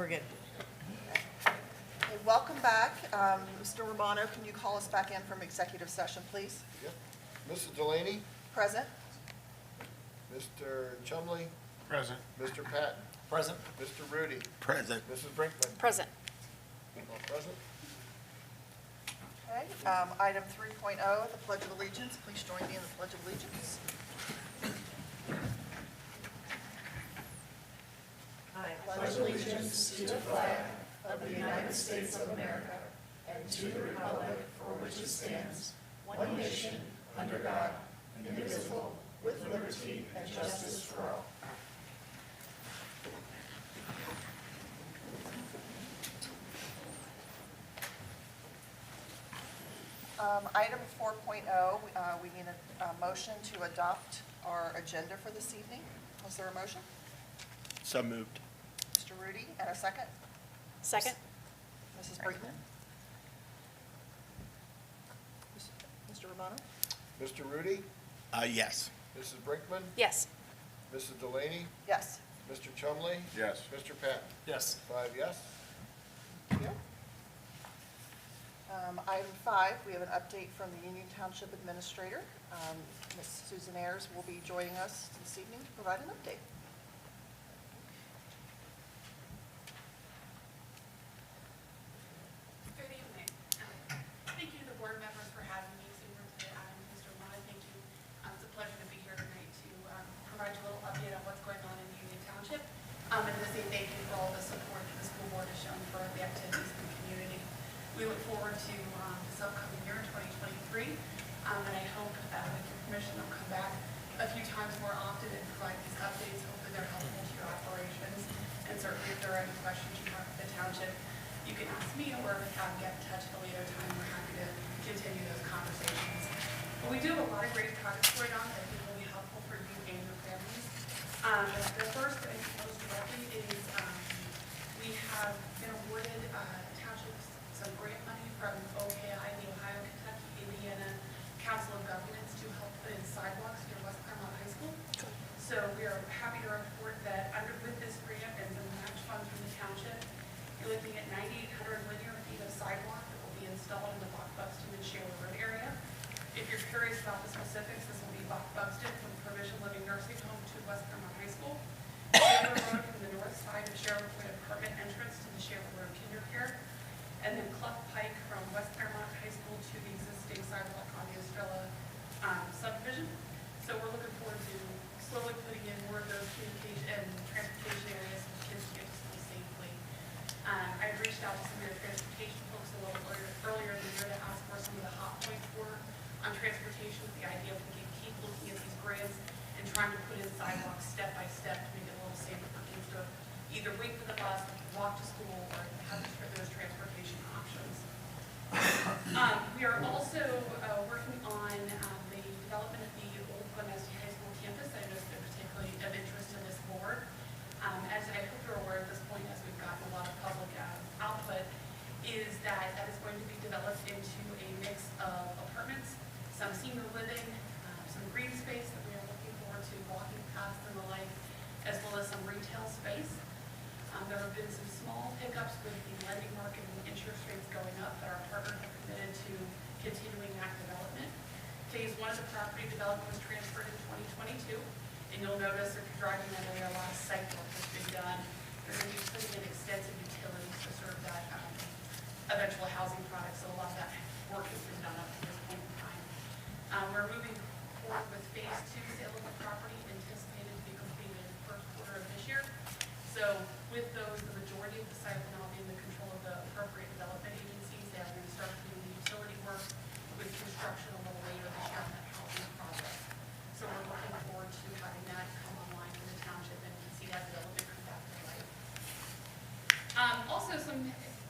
good. Okay, welcome back. Mr. Romano, can you call us back in from executive session, please? Yep. Mrs. Delaney? Present? Mr. Chumley? Present. Mr. Patton? Present. Mr. Rudy? Present. Mrs. Brinkman? Present. All present? Okay, item 3.0, the Pledge of Allegiance. Please join me in the Pledge of Allegiance. I pledge allegiance to the flag of the United States of America and to the republic for which it stands, one nation, under God, indivisible, with liberty and justice for all. Item 4.0, we need a motion to adopt our agenda for this evening. Was there a motion? So moved. Mr. Rudy, and a second? Second? Mrs. Brinkman? Mr. Romano? Mr. Rudy? Yes. Mrs. Brinkman? Yes. Mrs. Delaney? Yes. Mr. Chumley? Yes. Mr. Patton? Yes. 5 yes. Thank you. Item 5, we have an update from the Union Township Administrator. Ms. Susan Ayers will be joining us this evening to provide an update. Good evening. Thank you to the board members for having me. Superintendent Adam, Mr. Romano, thank you. It's a pleasure to be here tonight to provide you a little update on what's going on in Union Township. And to say thank you for all the support that the school board has shown for the activities in the community. We look forward to this upcoming year, 2023, and I hope, with your permission, I'll come back a few times more often and provide these updates. Hopefully they're helpful to your operations, and certainly if there are any questions you have for the township, you can ask me or get in touch at a later time. We're happy to continue those conversations. But we do have a lot of great projects going on that I think will be helpful for you and your families. The first, I think most directly, is we have been awarded townships some grant money from OKI, the Ohio, Kentucky, Indiana Council of Governments, to help put in sidewalks near West Clermont High School. So we are happy to report that with this grant and some match funds from the township, you're looking at 9,800 linear feet of sidewalk that will be installed in the Buxton and Shaler Road area. If you're curious about the specifics, this will be Buxton from Provision Living Nursing Home to West Clermont High School, Shaler Road from the north side of Shaler Road apartment entrance to the Shaler Road Kinder Care, and then Clough Pike from West Clermont High School to the existing sidewalk on the Estrella subdivision. So we're looking forward to slowly putting in more of those communication and transportation areas so kids can get to school safely. I reached out to some of your transportation folks a little earlier in the year to ask where some of the hot points were on transportation, with the idea of we can keep looking at these grants and trying to put in sidewalks step by step to make it a little safer for kids to either wait for the bus, walk to school, or have those transportation options. We are also working on the development of the old Glen High School campus. I know it's been particularly of interest to this board. As I hope you're aware at this point, as we've gotten a lot of public output, is that is going to be developed into a mix of apartments, some senior living, some green space that we are looking forward to walking past and the like, as well as some retail space. There have been some small hiccups with the lending market and interest rates going up, but our partners have committed to continuing that development. Phase 1 of the property development was transferred in 2022, and you'll notice if you're driving that area, a lot of site work has been done. They're going to be putting in extensive utilities to serve that eventual housing product, so a lot of that work has been done up to this point in time. We're moving forward with Phase 2 sale of the property, anticipated to be completed in the first quarter of this year. So with those, the majority of the site will now be in the control of the appropriate development agencies. They are going to start doing the utility work with construction a little later this year on that housing project. So we're looking forward to having that come online in the township and see that development come back to life. Also, some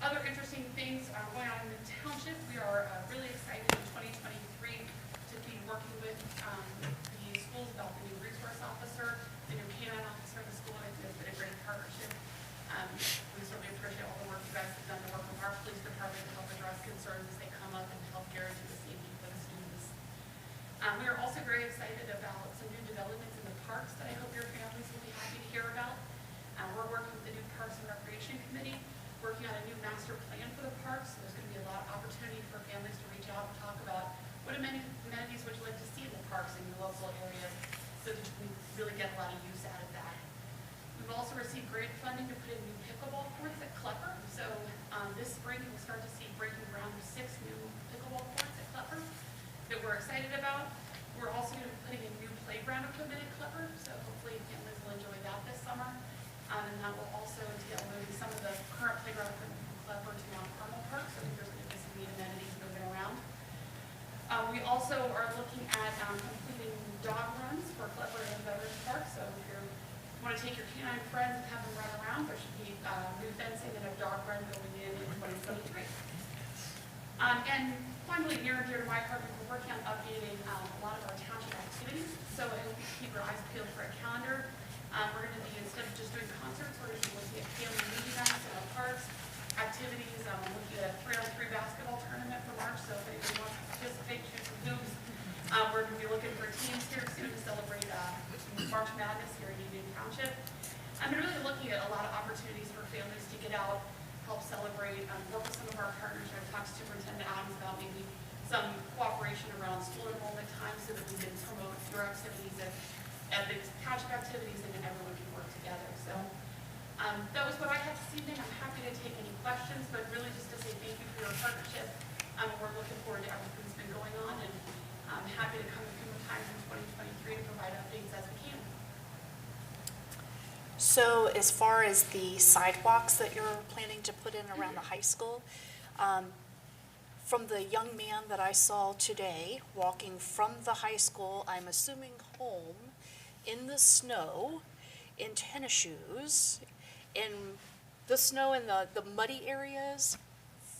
other interesting things going on in the township. We are really excited in 2023 to be working with the schools about the new resource officer, the new canine officer of the school. I think it's been a great partnership. We certainly appreciate all the work you guys have done to work with our police department to help address concerns as they come up and help guarantee the safety for the students. We are also very excited about some new developments in the parks that I hope your families will be happy to hear about. We're working with the new Parks and Recreation Committee get a lot of use out of that. We've also received grant funding to put in new pickleball courts at Clermont. So this spring, we'll start to see breaking ground with 6 new pickleball courts at Clermont that we're excited about. We're also going to be putting in new playground equipment at Clermont, so hopefully families will enjoy that this summer. And that will also entail moving some of the current playground equipment from Clermont to Mount Carmel Park, so I think there's going to be some neat amenities moving around. We also are looking at completing dog runs for Clermont and Veterans Park, so if you want to take your canine friends and have them run around, there should be new fencing and a dog run going in 2023. And finally, near and dear to my heart, we're working on updating a lot of our township activities. So I hope you keep your eyes peeled for a calendar. We're going to be, instead of just doing concerts, we're going to be looking at family meeting nights in our parks, activities. I'm looking at a 3-on-3 basketball tournament for March. So if anybody wants to participate, shoot some hoops. We're going to be looking for teams here soon to celebrate March Madness here in Union Township. I'm really looking at a lot of opportunities for families to get out, help celebrate, work with some of our partners. I've talked to Superintendent Adams about maybe some cooperation around school enrollment time so that we can promote your activities at the township activities and then everyone can work together. So that was what I had this evening. I'm happy to take any questions, but really just to say thank you for your partnership. We're looking forward to everything that's been going on, and I'm happy to come a few more times in 2023 to provide updates as we can. So as far as the sidewalks that you're planning to put in around the high school, from the young man that I saw today walking from the high school, I'm assuming home, in the snow, in tennis shoes, in the snow in the muddy areas,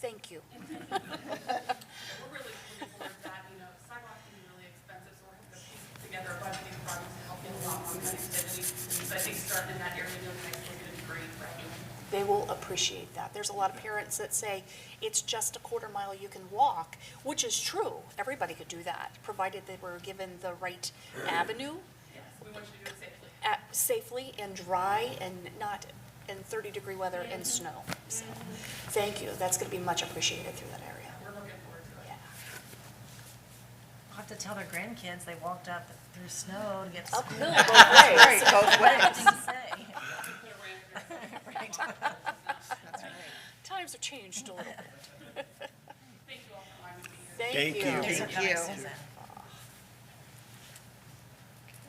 thank you. We're really looking forward to that. You know, sidewalks can be really expensive, so we're going to piece together a budgeting project to help get a lot more connectivity. So I think starting in that area doing next is going to be great for everyone. They will appreciate that. There's a lot of parents that say, it's just a quarter mile you can walk, which is true. Everybody could do that, provided they were given the right avenue. Yes, we want you to do it safely. Safely and dry and not in 30-degree weather and snow. So, thank you. That's going to be much appreciated through that area. We're looking forward to it. Yeah. I'll have to tell their grandkids they walked up through snow to get to school. Uphill both ways. Right, both ways. Thing to say. Put a ramp here. Right. That's right. Times have changed a little bit. Thank you all for allowing me to be here. Thank you. Thanks for Thank coming, you. Susan.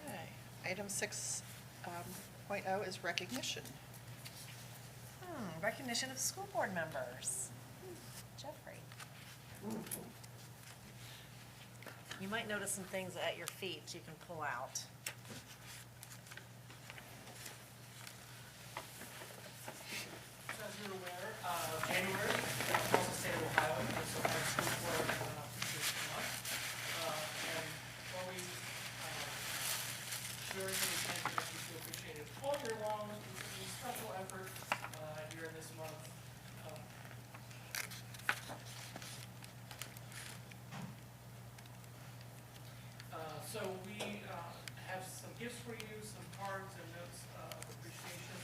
Okay. Item 6.0 is recognition. Recognition of school board members. Jeffrey. You might notice some things at your feet you can pull out. As you're aware, January, across the state of Ohio, is the high school board appreciation month. And while we very many candidates we feel appreciated all year long, we special effort here this month. So we have some gifts for you, some cards and notes of appreciation.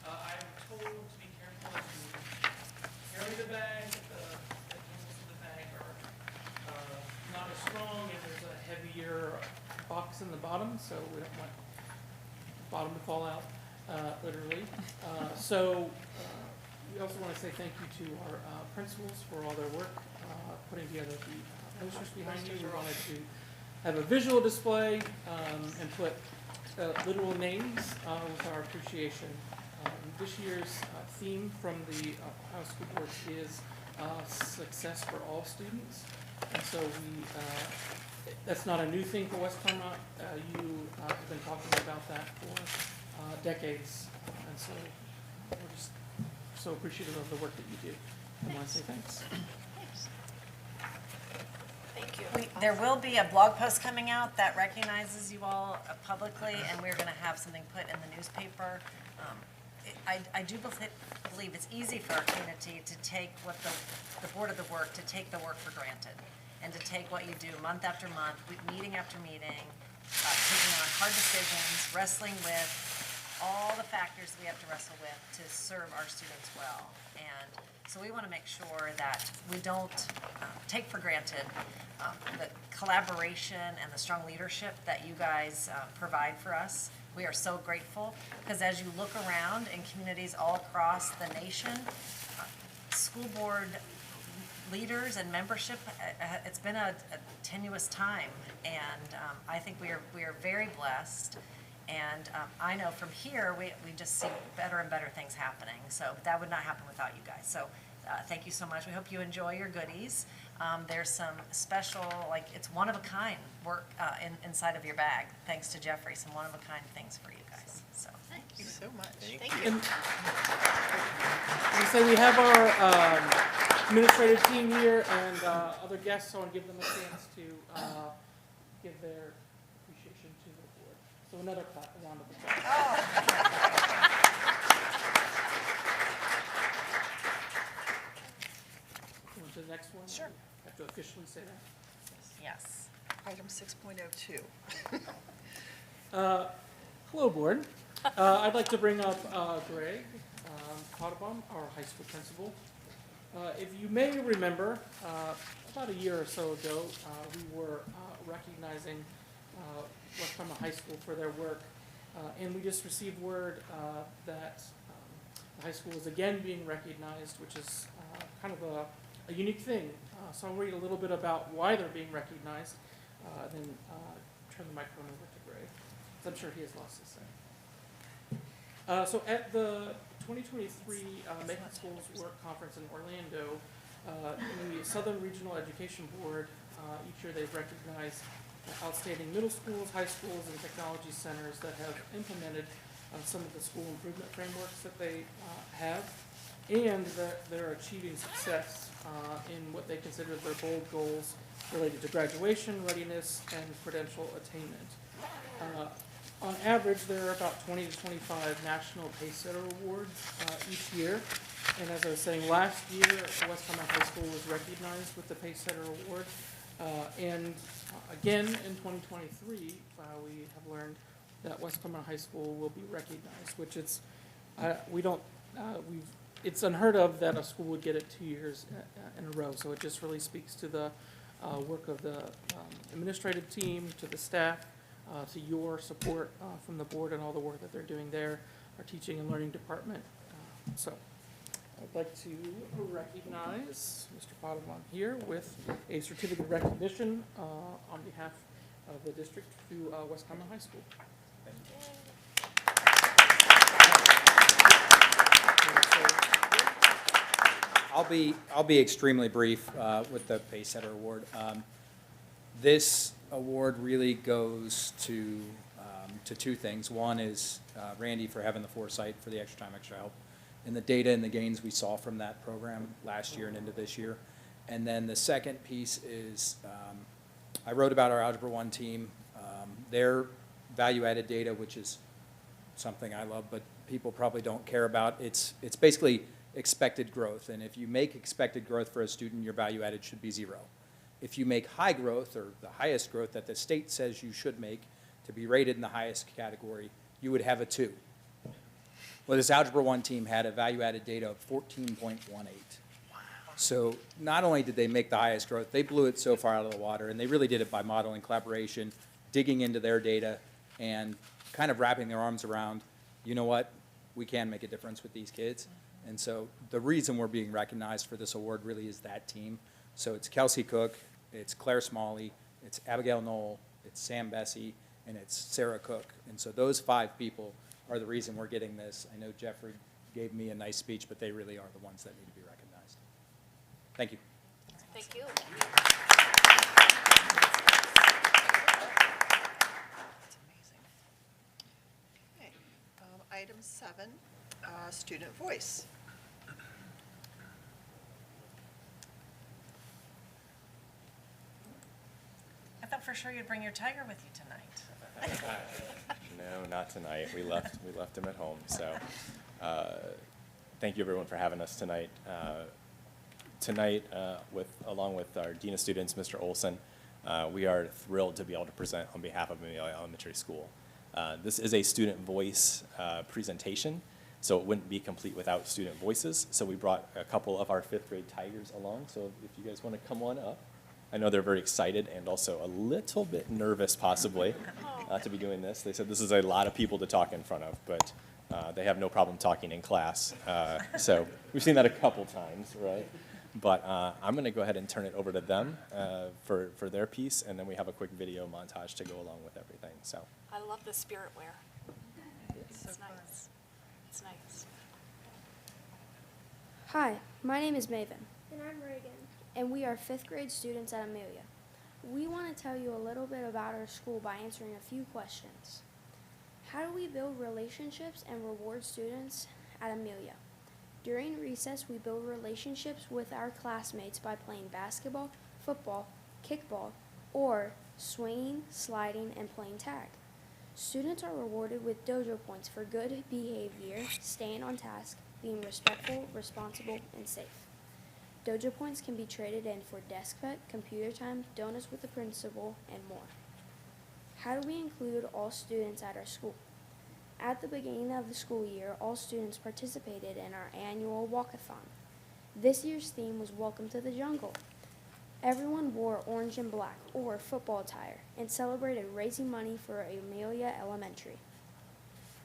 I'm told to be careful as you carry the bag, the handles of the bag are not as strong, and there's a heavier box in the bottom, so we don't want the bottom to fall out, literally. We also want to say thank you to our principals for all their work putting together the posters behind you. We wanted to have a visual display and put literal names with our appreciation. This year's theme from the Ohio School Board is success for all students. And so that's not a new thing for West Clermont. You have been talking about that for decades. And so we're just so appreciative of the work that you do. I want to say thanks. Thank you. There will be a blog post coming out that recognizes you all publicly, and we're going to have something put in the newspaper. I do believe it's easy for our community to take what the board of the work, to take the work for granted, and to take what you do month after month, meeting after meeting, taking on hard decisions, wrestling with all the factors we have to wrestle with to serve our students well. And so we want to make sure that we don't take for granted the collaboration and the strong leadership that you guys provide for us. We are so grateful, because as you look around in communities all across the nation, school board leaders and membership, it's been a tenuous time, and I think we are very blessed. And I know from here, we just see better and better things happening. So that would not happen without you guys. So thank you so much. We hope you enjoy your goodies. There's some special, like, it's one-of-a-kind work inside of your bag, thanks to Jeffrey, some one-of-a-kind things for you guys. So Thank you so much. Thank you. And we say we have our administrative team here and other guests, so I want to give them a chance to give their appreciation to the board. So another round of applause. On to the next one. Sure. Have to officially say that. yes. Item 6.02. Hello, board. I'd like to bring up Greg Potabom, our high school principal. If you may remember, about a year or so ago, we were recognizing West Palma High School for their work, and we just received word that the high school is again being recognized, which is kind of a unique thing. So I'll read a little bit about why they're being recognized, then turn the microphone over to Greg, 'cause I'm sure he has lots to say. So at the 2023 Making Schools Work Conference in Orlando, the Southern Regional Education Board, each year they've recognized outstanding middle schools, high schools, and technology centers that have implemented some of the school improvement frameworks that they have, and that they're achieving success in what they consider their bold goals related to graduation, readiness, and credential attainment. On average, there are about 20 to 25 national Pacesetter awards each year. And as I was saying, last year, West Palma High School was recognized with the Pacesetter Award. And again, in 2023, we have learned that West Palma High School will be recognized, which is, it's unheard of that a school would get it 2 years in a row. So it just really speaks to the work of the administrative team, to the staff, to your support from the board and all the work that they're doing there, our teaching and learning department. So I'd like to recognize Mr. Potabom here with a certificate of recognition on behalf of the district to West Palma High School. I'll be extremely brief with the Pacesetter Award. This award really goes to two things. One is Randy for having the foresight for the extra time, extra help, and the data and the gains we saw from that program last year and into this year. And then the second piece is I wrote about our Algebra 1 team, their value-added data, which is something I love, but people probably don't care about. It's basically expected growth, and if you make expected growth for a student, your value added should be 0. If you make high growth, or the highest growth that the state says you should make to be rated in the highest category, you would have a 2. Well, this Algebra 1 team had a value-added data of 14.18. So not only did they make the highest growth, they blew it so far out of the water, and they really did it by modeling collaboration, digging into their data, and kind of wrapping their arms around, you know what, we can make a difference with these kids. And so the reason we're being recognized for this award really is that team. So it's Kelsey Cook, it's Claire Smalley, it's Abigail Knoll, it's Sam Bessie, and it's Sarah Cook. And so those 5 people are the reason we're getting this. I know Jeffrey gave me a nice speech, but they really are the ones that need to be recognized. Thank you. Thank you. That's amazing. Okay, item 7, student voice. I thought for sure you'd bring your tiger with you tonight. No, not tonight. We left him at home. So thank you everyone for having us tonight. Tonight, along with our Dean of Students, Mr. Olson, we are thrilled to be able to present on behalf of Amelia Elementary School. This is a student voice presentation, so it wouldn't be complete without student voices. So we brought a couple of our 5th grade tigers along. So if you guys want to come on up. I know they're very excited and also a little bit nervous possibly to be doing this. They said this is a lot of people to talk in front of, but they have no problem talking in class. So we've seen that a couple times, right? But I'm going to go ahead and turn it over to them for their piece, and then we have a quick video montage to go along with everything. So. I love the spirit wear. It's so It's fun. nice. It's nice. Hi, my name is Maven, And I'm Reagan. and we are 5th grade students at Amelia. We want to tell you a little bit about our school by answering a few questions. How do we build relationships and reward students at Amelia? During recess, we build relationships with our classmates by playing basketball, football, kickball, or swinging, sliding, and playing tag. Students are rewarded with dojo points for good behavior, staying on task, being respectful, responsible, and safe. Dojo points can be traded in for desk pet, computer time, donuts with the principal, and more. How do we include all students at our school? At the beginning of the school year, all students participated in our annual walkathon. This year's theme was Welcome to the Jungle. Everyone wore orange and black, or football attire, and celebrated raising money for Amelia Elementary.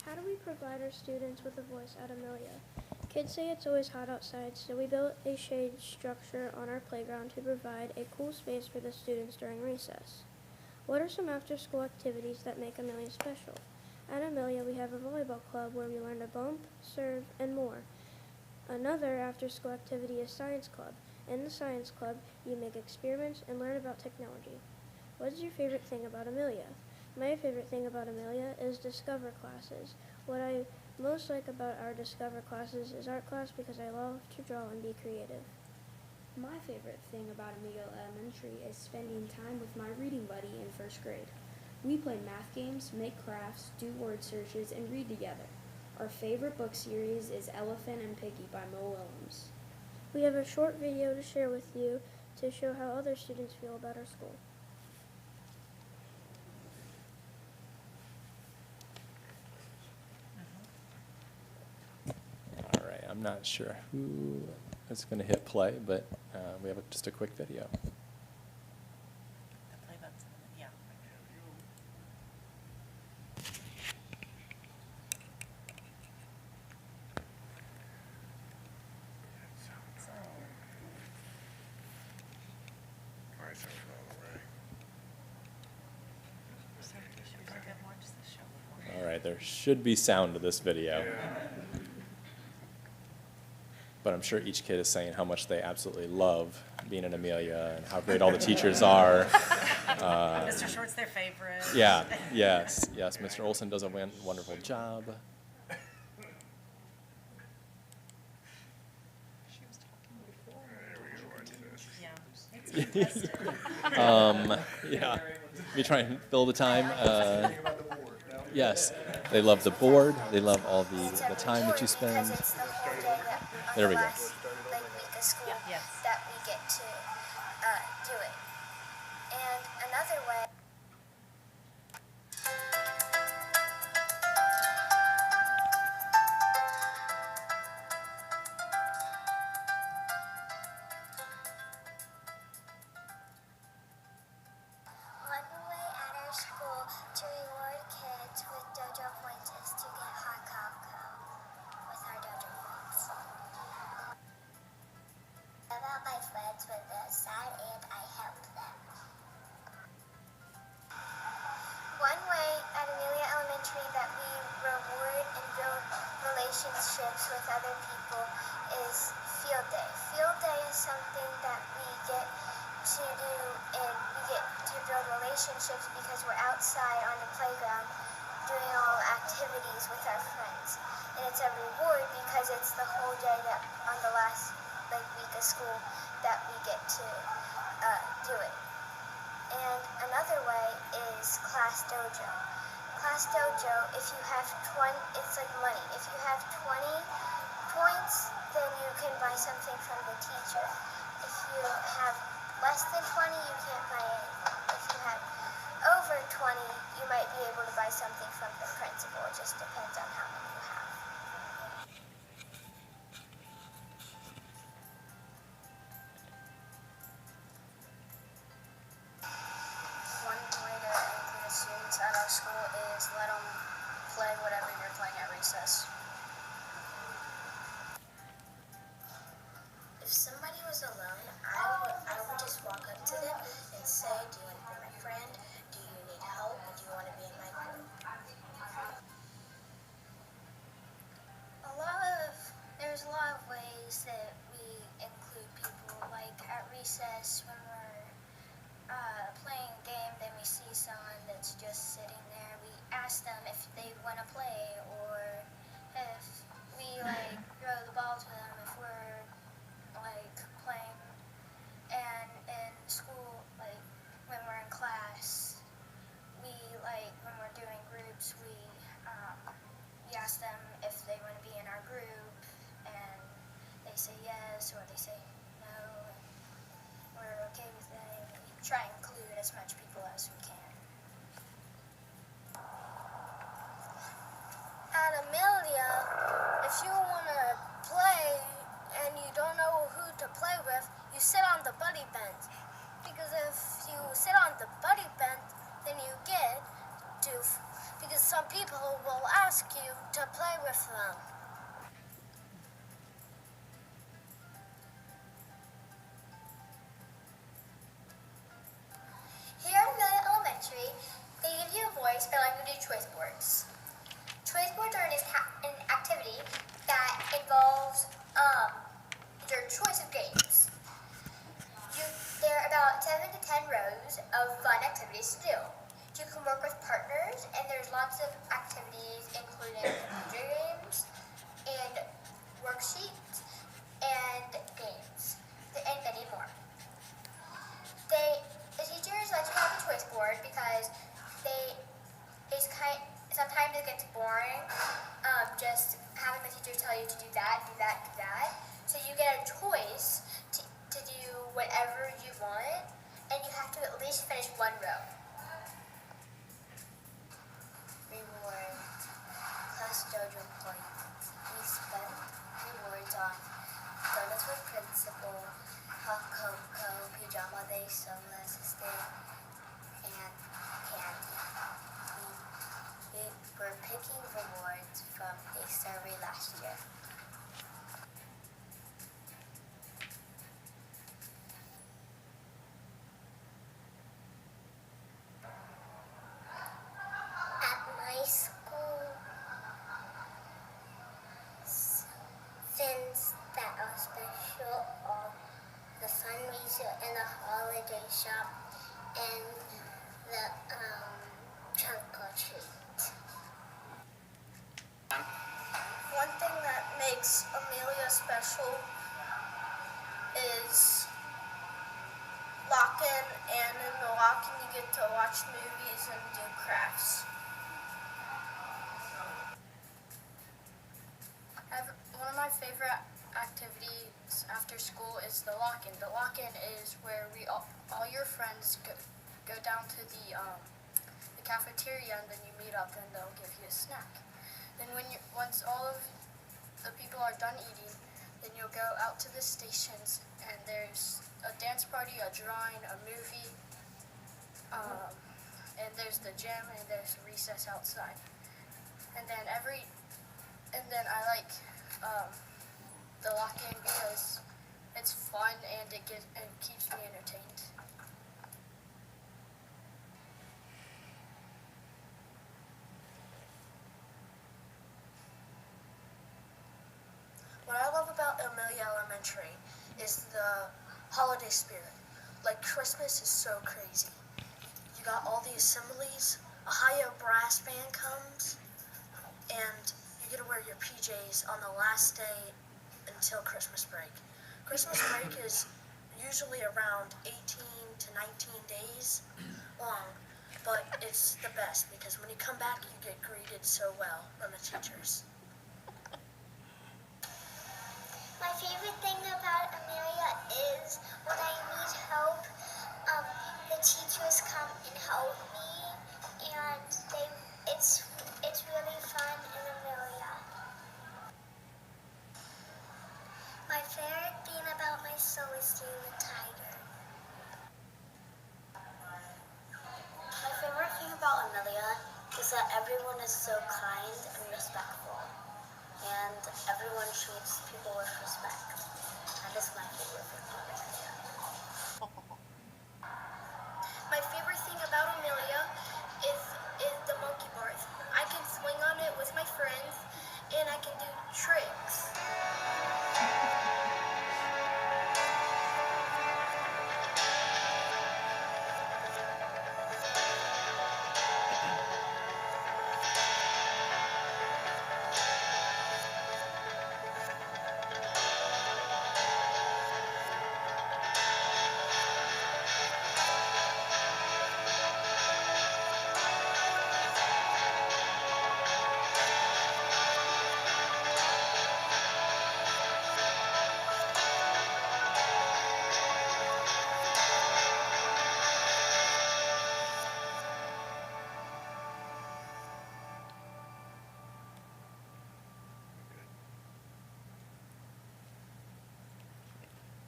How do we provide our students with a voice at Amelia? Kids say it's always hot outside, so we built a shade structure on our playground to provide a cool space for the students during recess. What are some after-school activities that make Amelia special? At Amelia, we have a volleyball club where we learn to bump, serve, and more. Another after-school activity is science club. In the science club, you make experiments and learn about technology. What is your favorite thing about Amelia? My favorite thing about Amelia is Discover classes. What I most like about our Discover classes is art class because I love to draw and be creative. My favorite thing about Amelia Elementary is spending time with my reading buddy in 1st grade. We play math games, make crafts, do word searches, and read together. Our favorite book series is Elephant and Piggy by Mo Willems. We have a short video to share with you to show how other students feel about our school. All right, I'm not sure who is going to hit play, but we have just a quick video. The play button's in the, yeah. So, should we go get watch the show before? All right, there should be sound to this video. But I'm sure each kid is saying how much they absolutely love being in Amelia and how great all the teachers are. Mr. Short's their favorite. Yeah, yes. Mr. Olson does a wonderful job. She was talking before. Yeah, it's contested. Yeah, we try and fill the time. Yes, they love the board. They love all the time that you spend. Because it's the whole day that on There the we go. last week of school Yes. that we get to do it. And another way. One way at our school to reward kids with dojo points is to get hot cocoa with our dojo points. About my friends when they're sad and I help them. One way at Amelia Elementary that we reward and build relationships with other people is field day. Field day is something that we get to do and we get to build relationships because we're outside on the playground doing all activities with our friends. And it's a reward because it's the whole day that on the last week of school that we get to do it. And another way is class dojo. Class dojo, if you have 20, it's like money. If you have 20 points, then you can buy something from the teacher. If you have less than 20, you can't buy anything. If you have over 20, you might be able to buy something from the principal. It just depends on how many you have. recess. If somebody was alone, I would just walk up to them and say, do you want to be my friend? Do you need help? Do you want to be in my group? There's a lot of ways that we include people, like at recess when we're playing a game, then we see someone that's just sitting there. We ask them if they want to play, or if we like throw the ball to them if we're like playing. And in school, like when we're in class, we like when we're doing groups, we ask them if they want to be in our group, and they say yes or they say no. And we're okay with that. We try and include as much people as we can. At Amelia, if you want to play and you don't know who to play with, you sit on the buddy bench. Because if you sit on the buddy bench, then you get to, because some people will ask you to play with them. Here at Amelia Elementary, they give you a voice by letting you do choice boards. Choice boards are an activity that involves your choice of games. There are about 7 to 10 rows of fun activities to do. You can work with partners, and there's lots of activities including computer games and worksheets and games and many more. The teachers let you have a choice board because sometimes it gets boring just having the teacher tell you to do that, do that, do that. So you get a choice to do whatever you want, and you have to at least finish one row. Reward custodial points. We spend rewards on donuts with principal, hot cocoa, pajama day, summer assistant, and candy. We're picking rewards from a survey last year. At my school, things that are special are the fundraiser and the holiday shop and the trunk or treat. One thing that makes Amelia special is lock-in, and in the lock-in you get to watch movies and do crafts. One of my favorite activities after school is the lock-in. The lock-in is where all your friends go down to the cafeteria, and then you meet up and they'll give you a snack. Then once all of the people are done eating, then you'll go out to the stations, and there's a dance party, a drawing, a movie, and there's the gym, and there's recess outside. And then I like the lock-in because it's fun and it keeps me entertained. What I love about Amelia Elementary is the holiday spirit. Like, Christmas is so crazy. You got all the assemblies, a high brass band comes, and you get to wear your PJs on the last day until Christmas break. Christmas break is usually around 18 to 19 days long, but it's the best because when you come back, you get greeted so well from the teachers. My favorite thing about Amelia is when I need help, the teachers come and help me, and it's really fun in Amelia. My favorite thing about my show is seeing the tiger. My favorite thing about Amelia is that everyone is so kind and respectful. and everyone treats people with respect. That is my favorite thing about Amelia. My favorite thing about Amelia is the monkey bars. I can swing on it with my friends, and I can do tricks.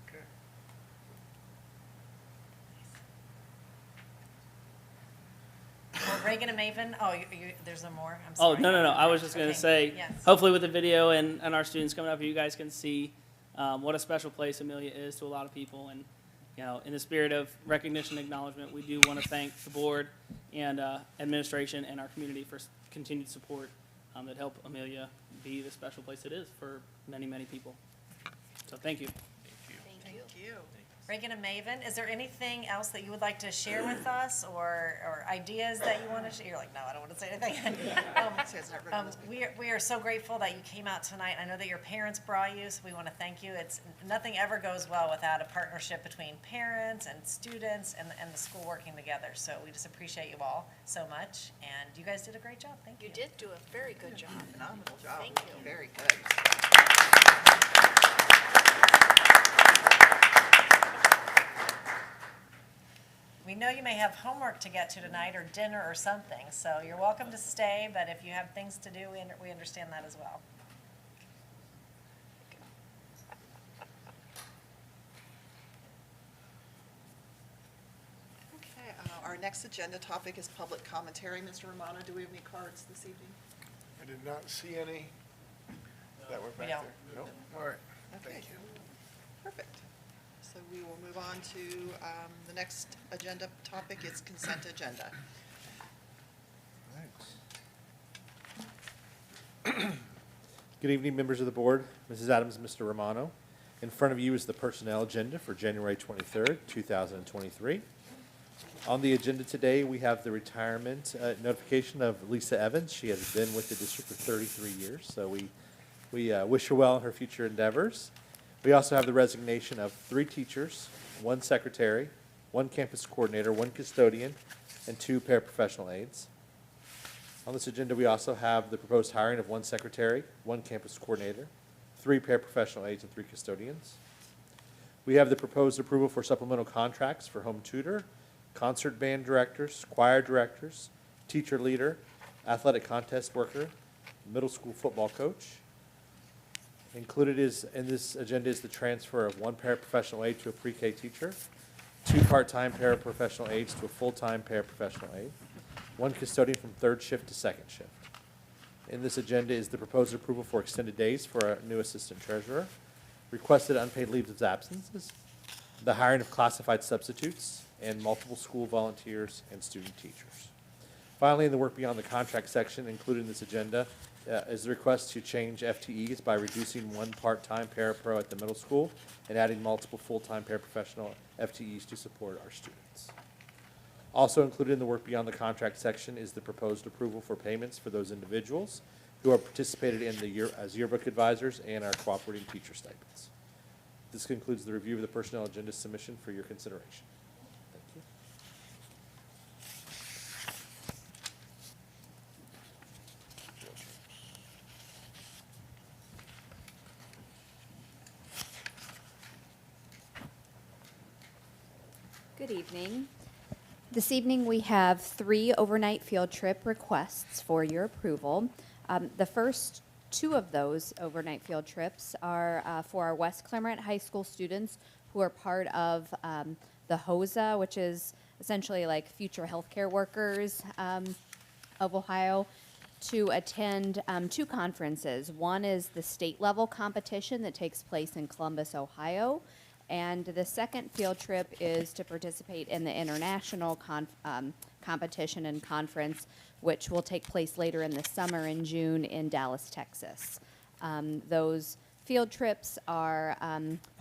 Okay. Well, Reagan and Maven, there's no more, I'm Oh, sorry. no. I was just going to Okay, say, yes. hopefully with the video and our students coming up, you guys can see what a special place Amelia is to a lot of people. And, you know, in the spirit of recognition and acknowledgement, we do want to thank the board and administration and our community for continued support that help Amelia be the special place it is for many, many people. So thank you. Thank you. Reagan and Maven, is there anything else that you would like to share with us, or ideas that you want to share? You're like, no, I don't want to say anything. We are so grateful that you came out tonight. I know that your parents brought you, so we want to thank you. Nothing ever goes well without a partnership between parents and students and the school working together. So we just appreciate you all so much, and you guys did a great job. Thank you. You did do a very good job. Phenomenal job. Thank you. Very good. We know you may have homework to get to tonight, or dinner or something, so you're welcome to stay, but if you have things to do, we understand that as well. Okay, our next agenda topic is public commentary. Mr. Romano, do we have any cards this evening? I did not see any that were We back don't. there. Nope, all right. Okay. Thank you. Perfect. So we will move on to the next agenda topic is consent agenda. Good evening, members of the board, Mrs. Adams, Mr. Romano. In front of you is the personnel agenda for January 23rd, 2023. On the agenda today, we have the retirement notification of Lisa Evans. She has been with the district for 33 years, so we wish her well in her future endeavors. We also have the resignation of 3 teachers, 1 secretary, 1 campus coordinator, 1 custodian, and 2 paraprofessional aides. On this agenda, we also have the proposed hiring of 1 secretary, 1 campus coordinator, 3 paraprofessional aides, and 3 custodians. We have the proposed approval for supplemental contracts for home tutor, concert band directors, choir directors, teacher leader, athletic contest worker, middle school football coach. Included in this agenda is the transfer of 1 paraprofessional aide to a pre-K teacher, 2 part-time paraprofessional aides to a full-time paraprofessional aide, 1 custodian from 3rd shift to 2nd shift. In this agenda is the proposed approval for extended days for our new assistant treasurer, requested unpaid leaves of absences, the hiring of classified substitutes, and multiple school volunteers and student teachers. Finally, in the work beyond the contract section, included in this agenda, is the request to change FTEs by reducing 1 part-time parapro at the middle school and adding multiple full-time paraprofessional FTEs to support our students. Also included in the work beyond the contract section is the proposed approval for payments for those individuals who have participated in the as yearbook advisors and our cooperating teacher stipends. This concludes the review of the personnel agenda submission for your consideration. Thank you. Good evening. This evening we have 3 overnight field trip requests for your approval. The first 2 of those overnight field trips are for our West Clermont High School students who are part of the HOSA, which is essentially like future healthcare workers of Ohio. to attend two conferences. One is the state level competition that takes place in Columbus, Ohio. And the second field trip is to participate in the international competition and conference, which will take place later in the summer in June in Dallas, Texas. Those field trips are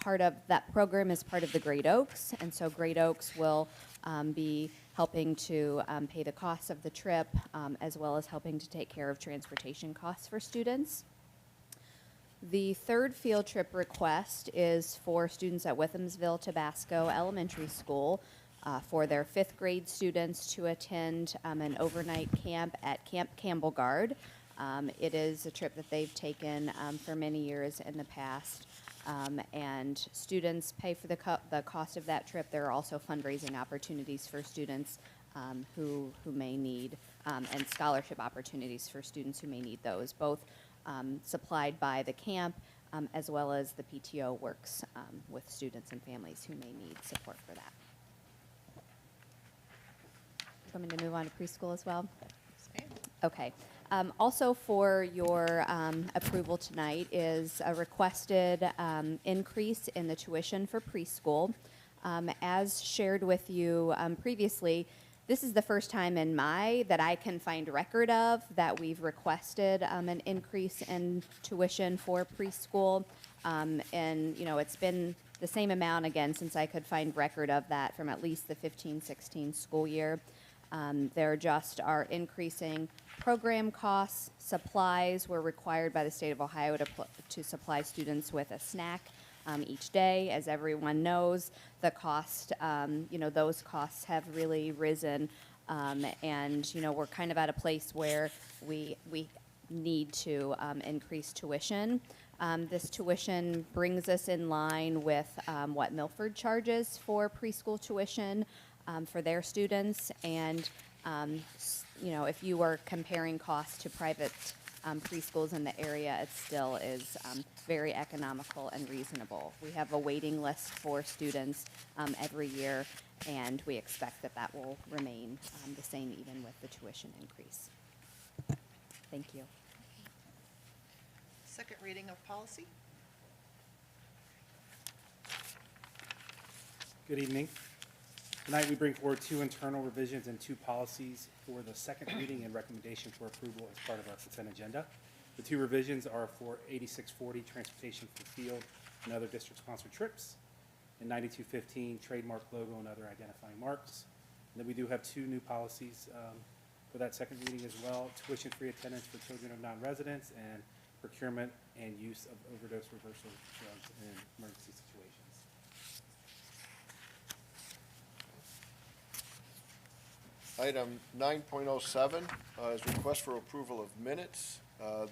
part of that program is part of the Great Oaks, and so Great Oaks will be helping to pay the costs of the trip, as well as helping to take care of transportation costs for students. The third field trip request is for students at Withamsville Tabasco Elementary School for their 5th grade students to attend an overnight camp at Camp Campbell Guard. It is a trip that they've taken for many years in the past, and students pay for the cost of that trip. There are also fundraising opportunities for students who may need, and scholarship opportunities for students who may need those, both supplied by the camp, as well as the PTO works with students and families who may need support for that. Want me to move on to preschool as well? Okay. Also for your approval tonight is a requested increase in the tuition for preschool. As shared with you previously, this is the first time that I can find record of that we've requested an increase in tuition for preschool. And, it's been the same amount again since I could find record of that from at least the 15-16 school year. There just are increasing program costs. Supplies were required by the state of Ohio to supply students with a snack each day. As everyone knows, the cost, those costs have really risen, and we're kind of at a place where we need to increase tuition. This tuition brings us in line with what Milford charges for preschool tuition for their students, and if you are comparing costs to private preschools in the area, it still is very economical and reasonable. We have a waiting list for students every year, and we expect that will remain the same even with the tuition increase. Thank you. Second reading of policy. Good evening. Tonight we bring forward 2 internal revisions and 2 policies for the second reading and recommendation for approval as part of our consent agenda. The 2 revisions are for 8640, transportation for field and other district-sponsored trips, and 9215, trademark logo and other identifying marks. And then we do have 2 new policies for that second reading as well: tuition-free attendance for children of non-residents, and procurement and use of overdose reversal drugs in emergency situations. Item 9.07 is request for approval of minutes.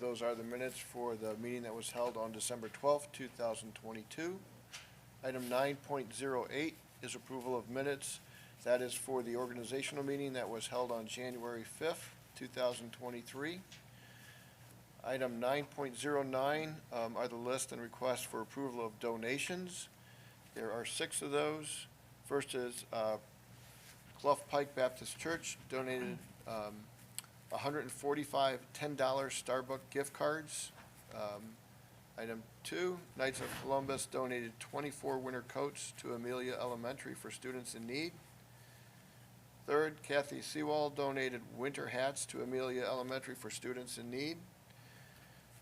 Those are the minutes for the meeting that was held on December 12th, 2022. Item 9.08 is approval of minutes. That is for the organizational meeting that was held on January 5th, 2023. Item 9.09 are the list and requests for approval of donations. There are 6 of those. First is Clough Pike Baptist Church donated 145 $10 Starbucks gift cards. Item 2, Knights of Columbus donated 24 winter coats to Amelia Elementary for students in need. Third, Kathy Sewall donated winter hats to Amelia Elementary for students in need.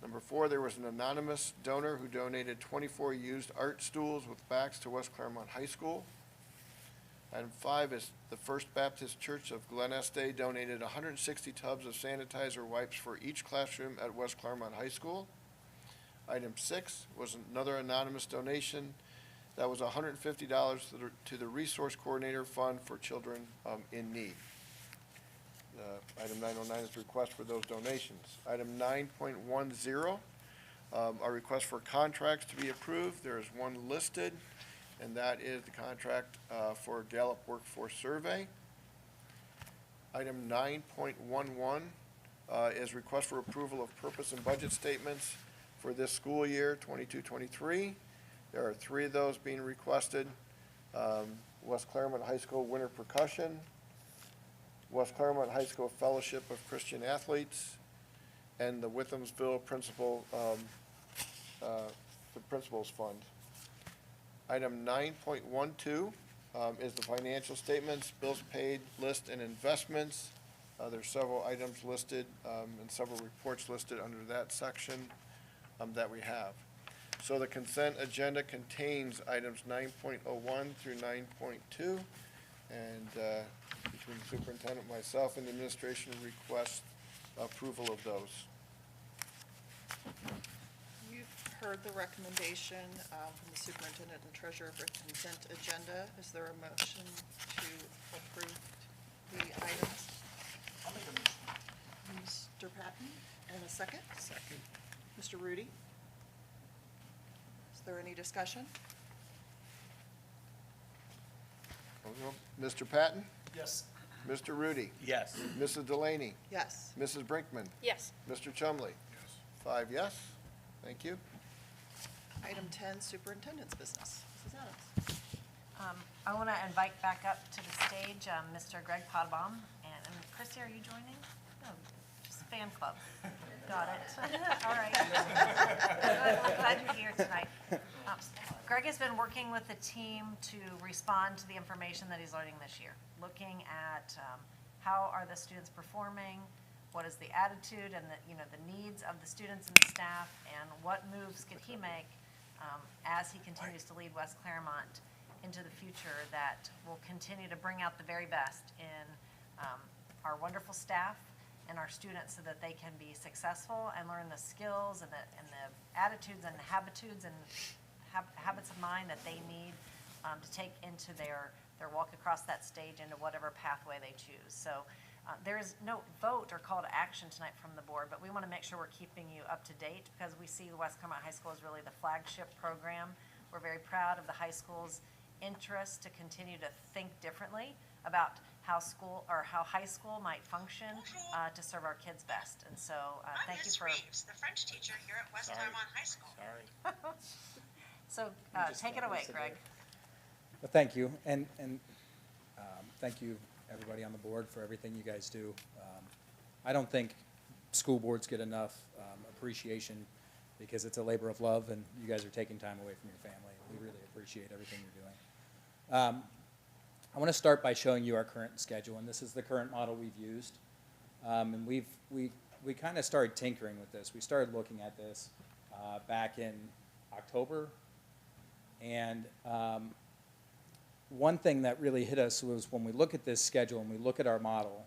Number 4, there was an anonymous donor who donated 24 used art stools with backs to West Clermont High School. Item 5 is the First Baptist Church of Glen Estee donated 160 tubs of sanitizer wipes for each classroom at West Clermont High School. Item 6 was another anonymous donation. That was $150 to the Resource Coordinator Fund for Children in Need. Item 909 is the request for those donations. Item 9.10 are requests for contracts to be approved. There is one listed, and that is the contract for Gallup Workforce Survey. Item 9.11 is request for approval of purpose and budget statements for this school year, 22-23. There are 3 of those being requested. West Clermont High School Winter Percussion, West Clermont High School Fellowship of Christian Athletes, and the Withamsville Principal, the Principals Fund. Item 9.12 is the financial statements, bills paid, list, and investments. There's several items listed and several reports listed under that section that we have. So the consent agenda contains items 9.01 through 9.2, and between the superintendent, myself, and the administration request approval of those. You've heard the recommendation from the superintendent and treasurer for consent agenda. Is there a motion to approve the items? I'll make a motion. Mr. Patton, and a second? Second. Mr. Rudy? Is there any discussion? Mr. Patton? Yes. Mr. Rudy? Yes. Mrs. Delaney? Yes. Mrs. Brinkman? Yes. Mr. Chumley? Yes. 5 yes. Thank you. Item 10, superintendent's business. Mrs. Adams? I want to invite back up to the stage Mr. Greg Potabom. And Chrissy, are you joining? No, just a fan club. Got it. All right. Good. Glad you're here tonight. Greg has been working with the team to respond to the information that he's learning this year, looking at how are the students performing, what is the attitude and the needs of the students and the staff, and what moves could he make as he continues to lead West Clermont into the future that will continue to bring out the very best in our wonderful staff and our students so that they can be successful and learn the skills and the attitudes and habitudes and habits of mind that they need to take into their walk across that stage into whatever pathway they choose. So there is no vote or call to action tonight from the board, but we want to make sure we're keeping you up to date because we see West Clermont High School is really the flagship program. We're very proud of the high school's interest to continue to think differently about how high school might function to serve our kids best. And so thank you for. Reeves, the French teacher here at West Clermont High School. Sorry. So take it away, Greg. Well, thank you, and thank you, everybody on the board, for everything you guys do. I don't think school boards get enough appreciation because it's a labor of love, and you guys are taking time away from your family. We really appreciate everything you're doing. I want to start by showing you our current schedule, and this is the current model we've used. And we kind of started tinkering with this. We started looking at this back in October, and one thing that really hit us was when we look at this schedule and we look at our model,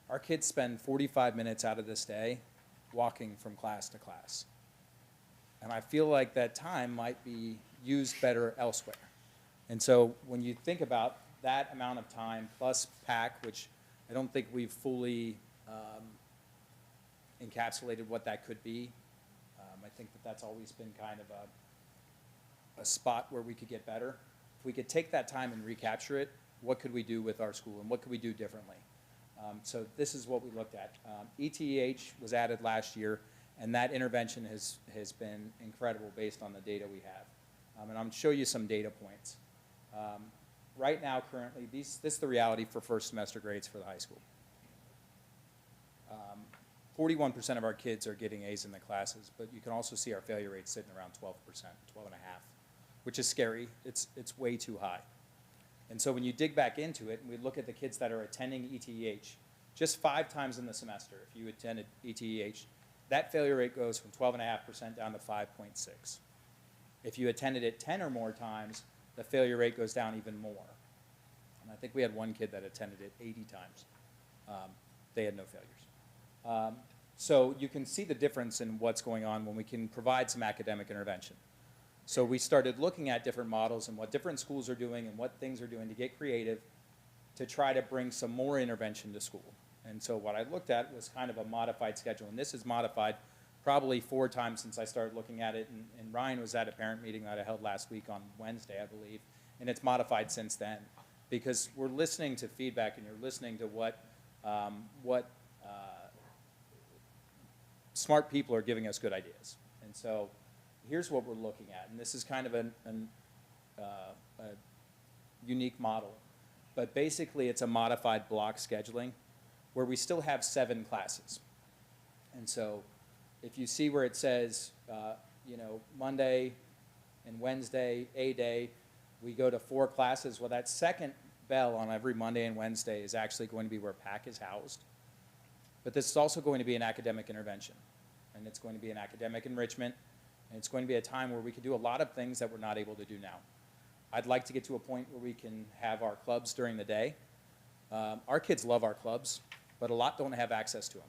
our kids spend 45 minutes out of this day walking from class to class. And I feel like that time might be used better elsewhere. And so when you think about that amount of time plus PAC, which I don't think we've fully encapsulated what that could be, I think that that's always been kind of a spot where we could get better. If we could take that time and recapture it, what could we do with our school and what could we do differently? So this is what we looked at. ETEH was added last year, and that intervention has been incredible based on the data we have. And I'm going to show you some data points. Right now, currently, this is the reality for first semester grades for the high school. 41% of our kids are getting A's in the classes, but you can also see our failure rate sitting around 12%, 12.5%, which is scary. It's way too high. And so when you dig back into it, and we look at the kids that are attending ETEH, just 5 times in the semester, if you attended ETEH, that failure rate goes from 12.5% down to 5.6. If you attended it 10 or more times, the failure rate goes down even more. And I think we had one kid that attended it 80 times. They had no failures. So you can see the difference in what's going on when we can provide some academic intervention. So we started looking at different models and what different schools are doing and what things are doing to get creative to try to bring some more intervention to school. And so what I looked at was kind of a modified schedule. And this is modified probably 4 times since I started looking at it. And Ryan was at a parent meeting that I held last week on Wednesday, I believe. And it's modified since then because we're listening to feedback and you're listening to what smart people are giving us good ideas. And so here's what we're looking at. And this is kind of a unique model. But basically, it's a modified block scheduling where we still have 7 classes. And so if you see where it says, Monday and Wednesday, A day, we go to 4 classes, well, that second bell on every Monday and Wednesday is actually going to be where PAC is housed. But this is also going to be an academic intervention, and it's going to be an academic enrichment, and it's going to be a time where we can do a lot of things that we're not able to do now. I'd like to get to a point where we can have our clubs during the day. Our kids love our clubs, but a lot don't have access to them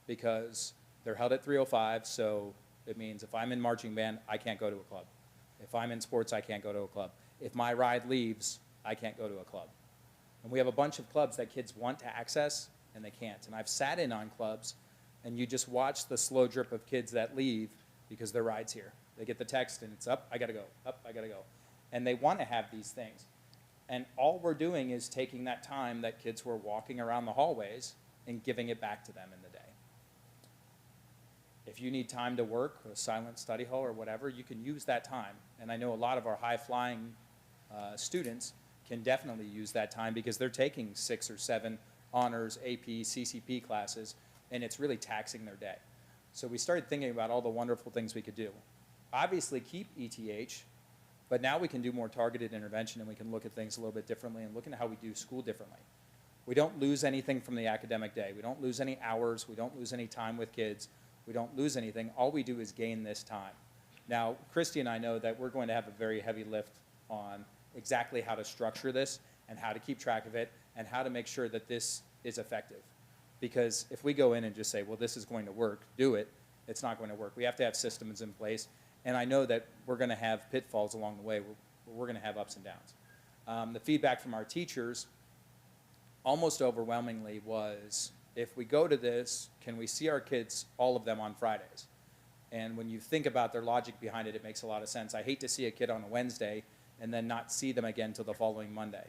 because they're held at 3:05, so it means if I'm in marching band, I can't go to a club. If I'm in sports, I can't go to a club. If my ride leaves, I can't go to a club. And we have a bunch of clubs that kids want to access, and they can't. And I've sat in on clubs, and you just watch the slow drip of kids that leave because their ride's here. They get the text, and it's up, I gotta go, up, I gotta go. And they want to have these things. And all we're doing is taking that time that kids were walking around the hallways and giving it back to them in the day. If you need time to work, a silent study hall or whatever, you can use that time. And I know a lot of our high-flying students can definitely use that time because they're taking 6 or 7 honors, AP, CCP classes, and it's really taxing their day. So we started thinking about all the wonderful things we could do. Obviously keep ETH, but now we can do more targeted intervention and we can look at things a little bit differently and look at how we do school differently. We don't lose anything from the academic day. We don't lose any hours. We don't lose any time with kids. We don't lose anything. All we do is gain this time. Now, Christy and I know that we're going to have a very heavy lift on exactly how to structure this and how to keep track of it and how to make sure that this is effective. Because if we go in and just say, well, this is going to work, do it, it's not going to work. We have to have systems in place. And I know that we're going to have pitfalls along the way. We're going to have ups and downs. The feedback from our teachers almost overwhelmingly was, if we go to this, can we see our kids, all of them, on Fridays? And when you think about their logic behind it, it makes a lot of sense. I hate to see a kid on a Wednesday and then not see them again till the following Monday.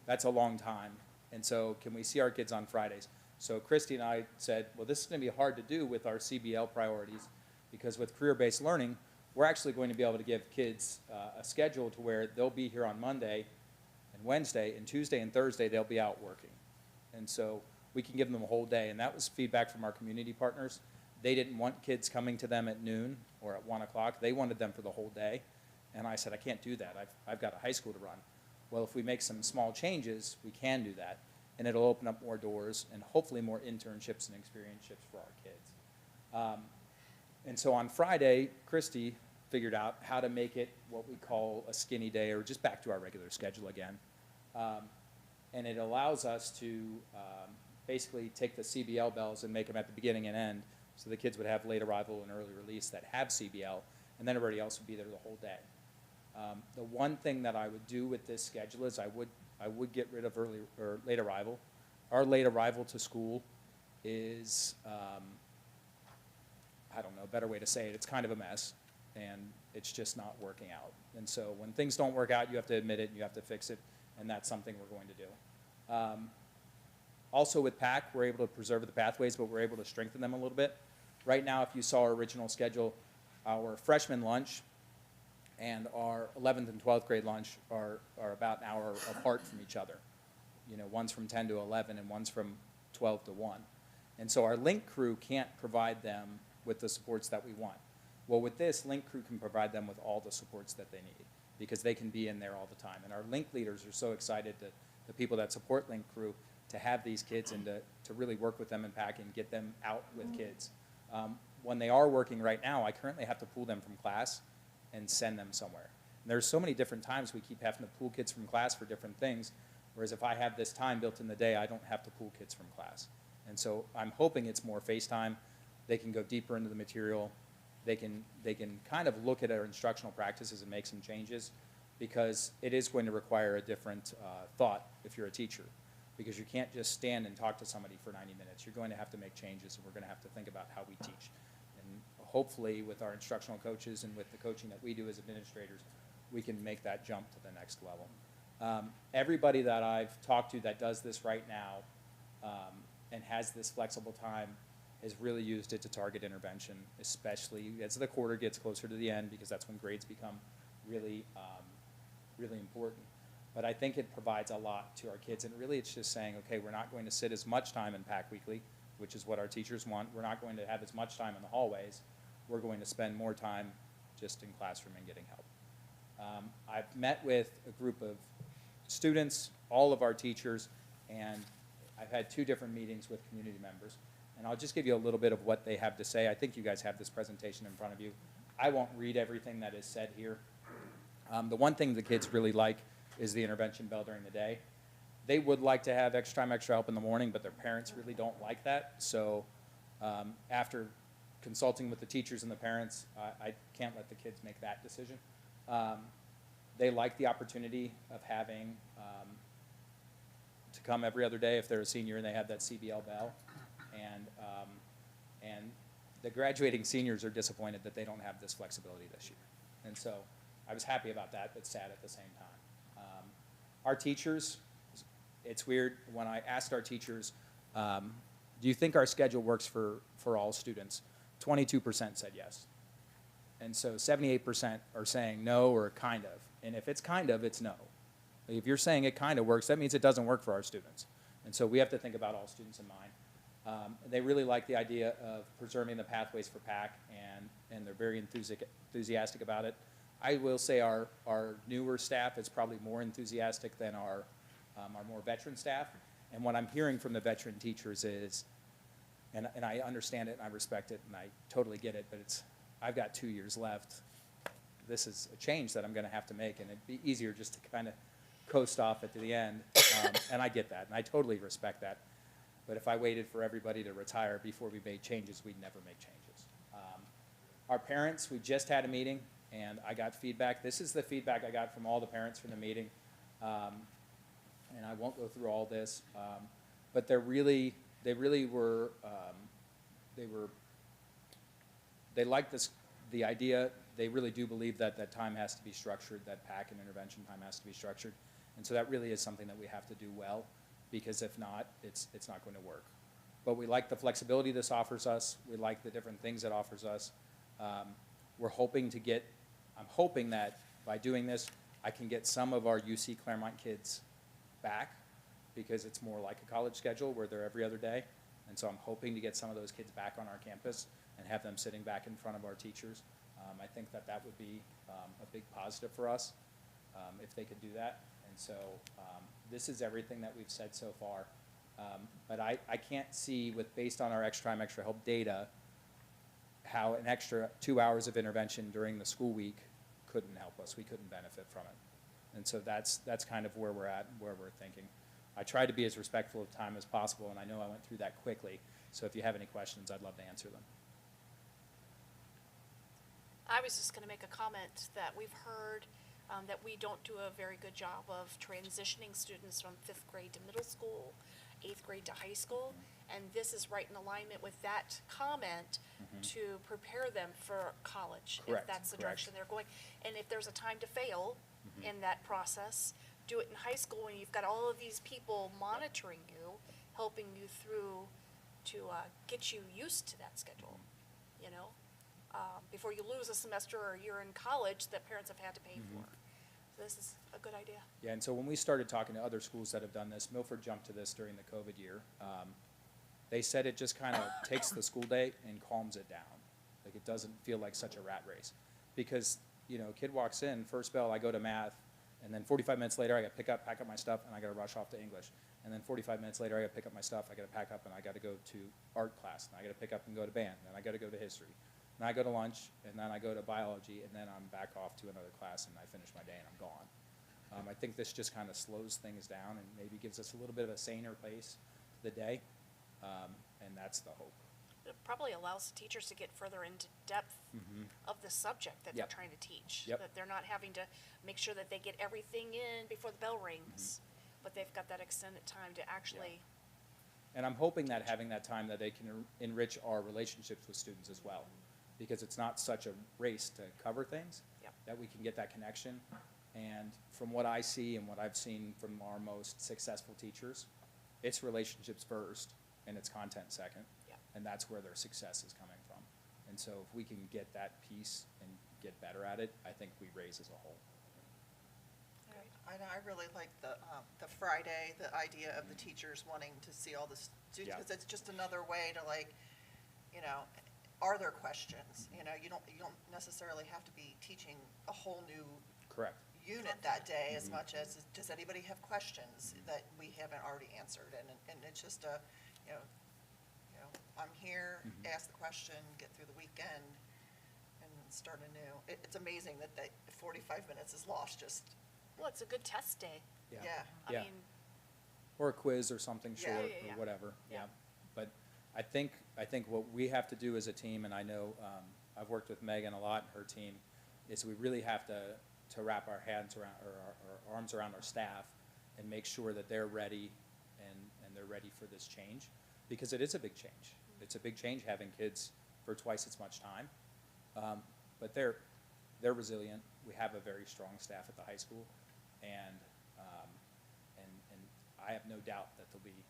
That's a long time. And so can we see our kids on Fridays? So Christy and I said, well, this is going to be hard to do with our CBL priorities because with career-based learning, we're actually going to be able to give kids a schedule to where they'll be here on Monday and Wednesday, and Tuesday and Thursday they'll be out working. And so we can give them a whole day. And that was feedback from our community partners. They didn't want kids coming to them at noon or at 1 o'clock. They wanted them for the whole day. And I said, I can't do that. I've got a high school to run. Well, if we make some small changes, we can do that. And it'll open up more doors and hopefully more internships and experiences for our kids. And so on Friday, Christy figured out how to make it what we call a skinny day, or just back to our regular schedule again. And it allows us to basically take the CBL bells and make them at the beginning and end, so the kids would have late arrival and early release that have CBL, and then everybody else would be there the whole day. The one thing that I would do with this schedule is I would get rid of early or late arrival. Our late arrival to school is, I don't know, a better way to say it, it's kind of a mess, and it's just not working out. And so when things don't work out, you have to admit it, and you have to fix it, and that's something we're going to do. Also with PAC, we're able to preserve the pathways, but we're able to strengthen them a little bit. Right now, if you saw our original schedule, our freshman lunch and our 11th and 12th grade lunch are about an hour apart from each other. You know, one's from 10 to 11 and one's from 12 to 1. And so our link crew can't provide them with the supports that we want. Well, with this, link crew can provide them with all the supports that they need because they can be in there all the time. And our link leaders are so excited, that the people that support link crew, to have these kids and to really work with them in PAC and get them out with kids. When they are working right now, I currently have to pull them from class and send them somewhere. And there's so many different times we keep having to pull kids from class for different things, whereas if I have this time built in the day, I don't have to pull kids from class. And so I'm hoping it's more FaceTime. They can go deeper into the material. They can kind of look at our instructional practices and make some changes, because it is going to require a different thought if you're a teacher, because you can't just stand and talk to somebody for 90 minutes. You're going to have to make changes, and we're going to have to think about how we teach. And hopefully with our instructional coaches and with the coaching that we do as administrators, we can make that jump to the next level. Everybody that I've talked to that does this right now and has this flexible time has really used it to target intervention, especially as the quarter gets closer to the end, because that's when grades become really, really important. But I think it provides a lot to our kids, and really it's just saying, okay, we're not going to sit as much time in PAC Weekly. which is what our teachers want. We're not going to have as much time in the hallways. We're going to spend more time just in classroom and getting help. I've met with a group of students, all of our teachers, and I've had 2 different meetings with community members. And I'll just give you a little bit of what they have to say. I think you guys have this presentation in front of you. I won't read everything that is said here. The one thing the kids really like is the intervention bell during the day. They would like to have extra time, extra help in the morning, but their parents really don't like that. So after consulting with the teachers and the parents, I can't let the kids make that decision. They like the opportunity of having to come every other day if they're a senior and they have that CBL bell. And the graduating seniors are disappointed that they don't have this flexibility this year. And so I was happy about that, but sad at the same time. Our teachers, it's weird, when I asked our teachers, do you think our schedule works for all students? 22% said yes. And so 78% are saying no or kind of. And if it's kind of, it's no. If you're saying it kind of works, that means it doesn't work for our students. And so we have to think about all students in mind. They really like the idea of preserving the pathways for PAC, and they're very enthusiastic about it. I will say our newer staff is probably more enthusiastic than our more veteran staff. And what I'm hearing from the veteran teachers is, and I understand it and I respect it and I totally get it, but I've got 2 years left. This is a change that I'm going to have to make, and it'd be easier just to kind of coast off at the end. And I get that, and I totally respect that. But if I waited for everybody to retire before we made changes, we'd never make changes. Our parents, we just had a meeting, and I got feedback. This is the feedback I got from all the parents from the meeting. And I won't go through all this, but they like the idea. They really do believe that that time has to be structured, that PAC and intervention time has to be structured. And so that really is something that we have to do well, because if not, it's not going to work. But we like the flexibility this offers us. We like the different things it offers us. I'm hoping that by doing this, I can get some of our UC Clermont kids back, because it's more like a college schedule where they're every other day. And so I'm hoping to get some of those kids back on our campus and have them sitting back in front of our teachers. I think that would be a big positive for us if they could do that. And so this is everything that we've said so far. But I can't see, based on our extra time, extra help data, how an extra 2 hours of intervention during the school week couldn't help us. We couldn't benefit from it. And so that's kind of where we're at, where we're thinking. I tried to be as respectful of time as possible, and I know I went through that quickly. So if you have any questions, I'd love to answer them. I was just going to make a comment that we've heard that we don't do a very good job of transitioning students from 5th grade to middle school, 8th grade to high school, and this is right in alignment with that comment to prepare them for college, Correct, if that's the correct. direction they're going. And if there's a time to fail in that process, do it in high school when you've got all of these people monitoring you, helping you through to get you used to that schedule, you know? Before you lose a semester or a year in college that parents have had to pay for. So this is a good idea. Yeah, and so when we started talking to other schools that have done this, Milford jumped to this during the COVID year. They said it just kind of takes the school day and calms it down. Like, it doesn't feel like such a rat race. Because, you know, a kid walks in, first bell, I go to math, and then 45 minutes later, I got to pack up my stuff, and I got to rush off to English. And then 45 minutes later, I got to pick up my stuff, I got to pack up, and I got to go to art class, and I got to pick up and go to band, and I got to go to history. And I go to lunch, and then I go to biology, and then I'm back off to another class, and I finish my day, and I'm gone. I think this just kind of slows things down and maybe gives us a little bit of a saner pace to the day, and that's the hope. It probably allows the teachers to get further into depth of the subject that Yep. they're trying to teach. Yep. That they're not having to make sure that they get everything in before the bell rings, but they've got that extended time to actually. And I'm hoping that having that time that they can enrich our relationships with students as well, because it's not such a race to cover things, Yep. that we can get that connection. And from what I see and what I've seen from our most successful teachers, it's relationships first and it's content second. Yep. And that's where their success is coming from. And so if we can get that piece and get better at it, I think we raise as a whole. All right. I really like the Friday, the idea of the teachers wanting to see all the students, Yeah. because it's just another way to like, you know, are there questions? You know, you don't necessarily have to be teaching a whole new Correct. unit that day as much as, does anybody have questions that we haven't already answered? And it's just a, you know, I'm here, ask the question, get through the weekend, and start anew. It's amazing that 45 minutes is lost just, Well, it's a good test day. yeah. I Yeah. mean, Or a quiz or something Yeah. short Yeah. or whatever, Yeah. yeah. But I think what we have to do as a team, and I know, I've worked with Megan a lot and her team, is we really have to wrap our hands around, or our arms around our staff and make sure that they're ready and they're ready for this change, because it is a big change. It's a big change having kids for twice as much time. But they're resilient. We have a very strong staff at the high school, and I have no doubt that they'll be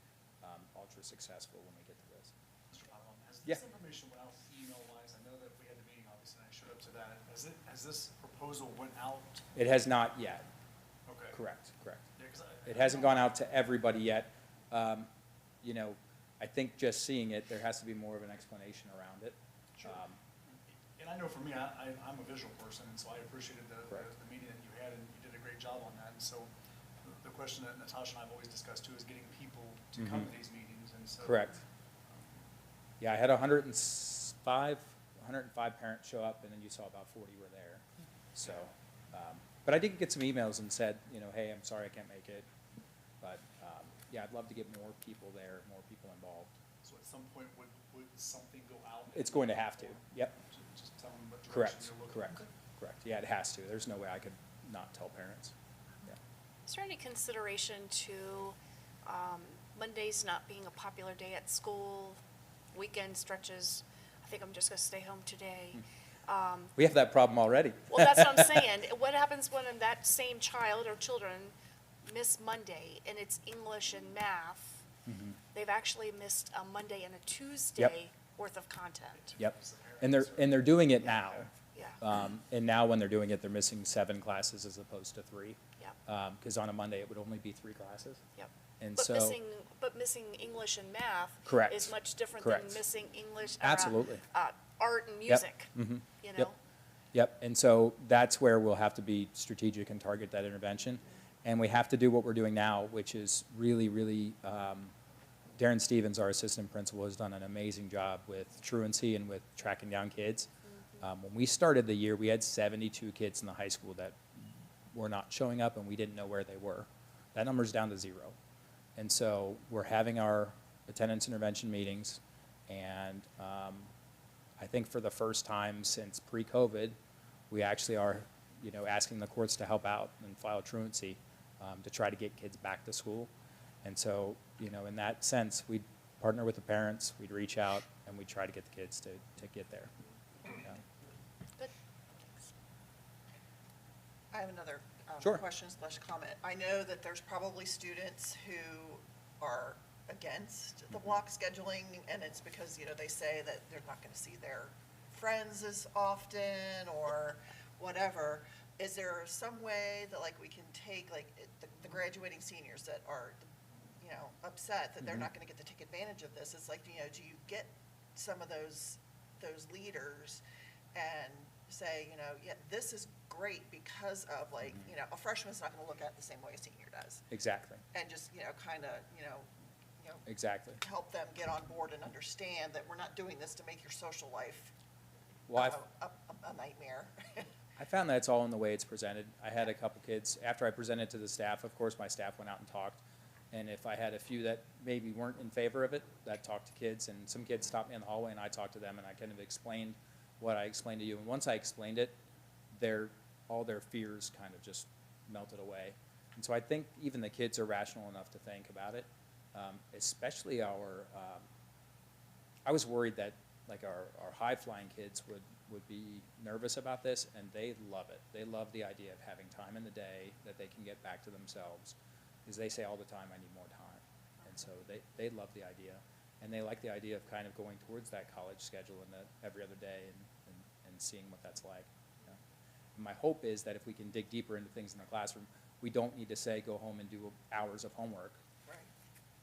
ultra successful when we get to this. Mr. Allen, has Yeah. this information went out email-wise? I know that we had the meeting, obviously, and I showed up to that. Has this proposal went out? It has not yet. Okay. Correct. Yeah, 'cause It hasn't gone out to everybody yet. You know, I think just seeing it, there has to be more of an explanation around it. Sure. And I know for me, I'm a visual person, and so I appreciated the meeting that you had, and you did a great job on that. And so the question that Natasha and I have always discussed too is getting people to come to these meetings, and so. Correct. Yeah, I had 105 parents show up, and then you saw about 40 were there. So, but I did get some emails and said, you know, hey, I'm sorry I can't make it. But, yeah, I'd love to get more people there, more people involved. So at some point, would something go out? It's going to have to, yep. Just tell them what direction Correct, you're looking. correct, Okay. correct. Yeah, it has to. There's no way I could not tell parents. Yeah. is there any consideration to Mondays not being a popular day at school, weekend stretches? I think I'm just gonna stay home today. We have that problem already. Well, that's what I'm saying. What happens when that same child or children miss Monday and it's English and math? They've actually missed a Monday and a Tuesday worth of content. Yep. And they're doing it now. Yeah, And now when they're doing it, they're missing 7 classes as opposed to 3. yep, Because on a Monday, it would only be 3 classes. yep. And But so. missing English and math Correct. is much different Correct. than missing English, Absolutely. art and Yep. music, Mhm. you know? Yep. Yep, and so that's where we'll have to be strategic and target that intervention. And we have to do what we're doing now, which is really, really, Darren Stevens, our assistant principal, has done an amazing job with truancy and with tracking down kids. When we started the year, we had 72 kids in the high school that were not showing up, and we didn't know where they were. That number's down to 0. And so we're having our attendance intervention meetings, and I think for the first time since pre-COVID, we actually are, you know, asking the courts to help out and file truancy to try to get kids back to school. And so, you know, in that sense, we'd partner with the parents, we'd reach out, and we'd try to get the kids to get there. Yeah. Good. I have another Sure. question / comment. I know that there's probably students who are against the block scheduling, and it's because, you know, they say that they're not going to see their friends as often or whatever. Is there some way that, like, we can take, like, the graduating seniors that are, you know, upset that they're not going to get to take advantage of this? It's like, you know, do you get some of those leaders and say, you know, yeah, this is great because of, like, you know, a freshman's not going to look at it the same way a senior does, Exactly, and just, you know, kind of, exactly. help them get on board and understand that we're not doing this to make your social life Well, a nightmare. I found that's all in the way it's presented. I had a couple kids, after I presented to the staff, of course, my staff went out and talked. And if I had a few that maybe weren't in favor of it, I'd talk to kids, and some kids stopped me in the hallway, and I talked to them, and I kind of explained what I explained to you. And once I explained it, all their fears kind of just melted away. And so I think even the kids are rational enough to think about it, especially I was worried that like our high-flying kids would be nervous about this, and they love it. They love the idea of having time in the day that they can get back to themselves, because they say all the time, I need more time. And so they love the idea, and they like the idea of kind of going towards that college schedule and that every other day and seeing what that's like. You know? And my hope is that if we can dig deeper into things in the classroom, we don't need to say, go home and do hours of homework. Right.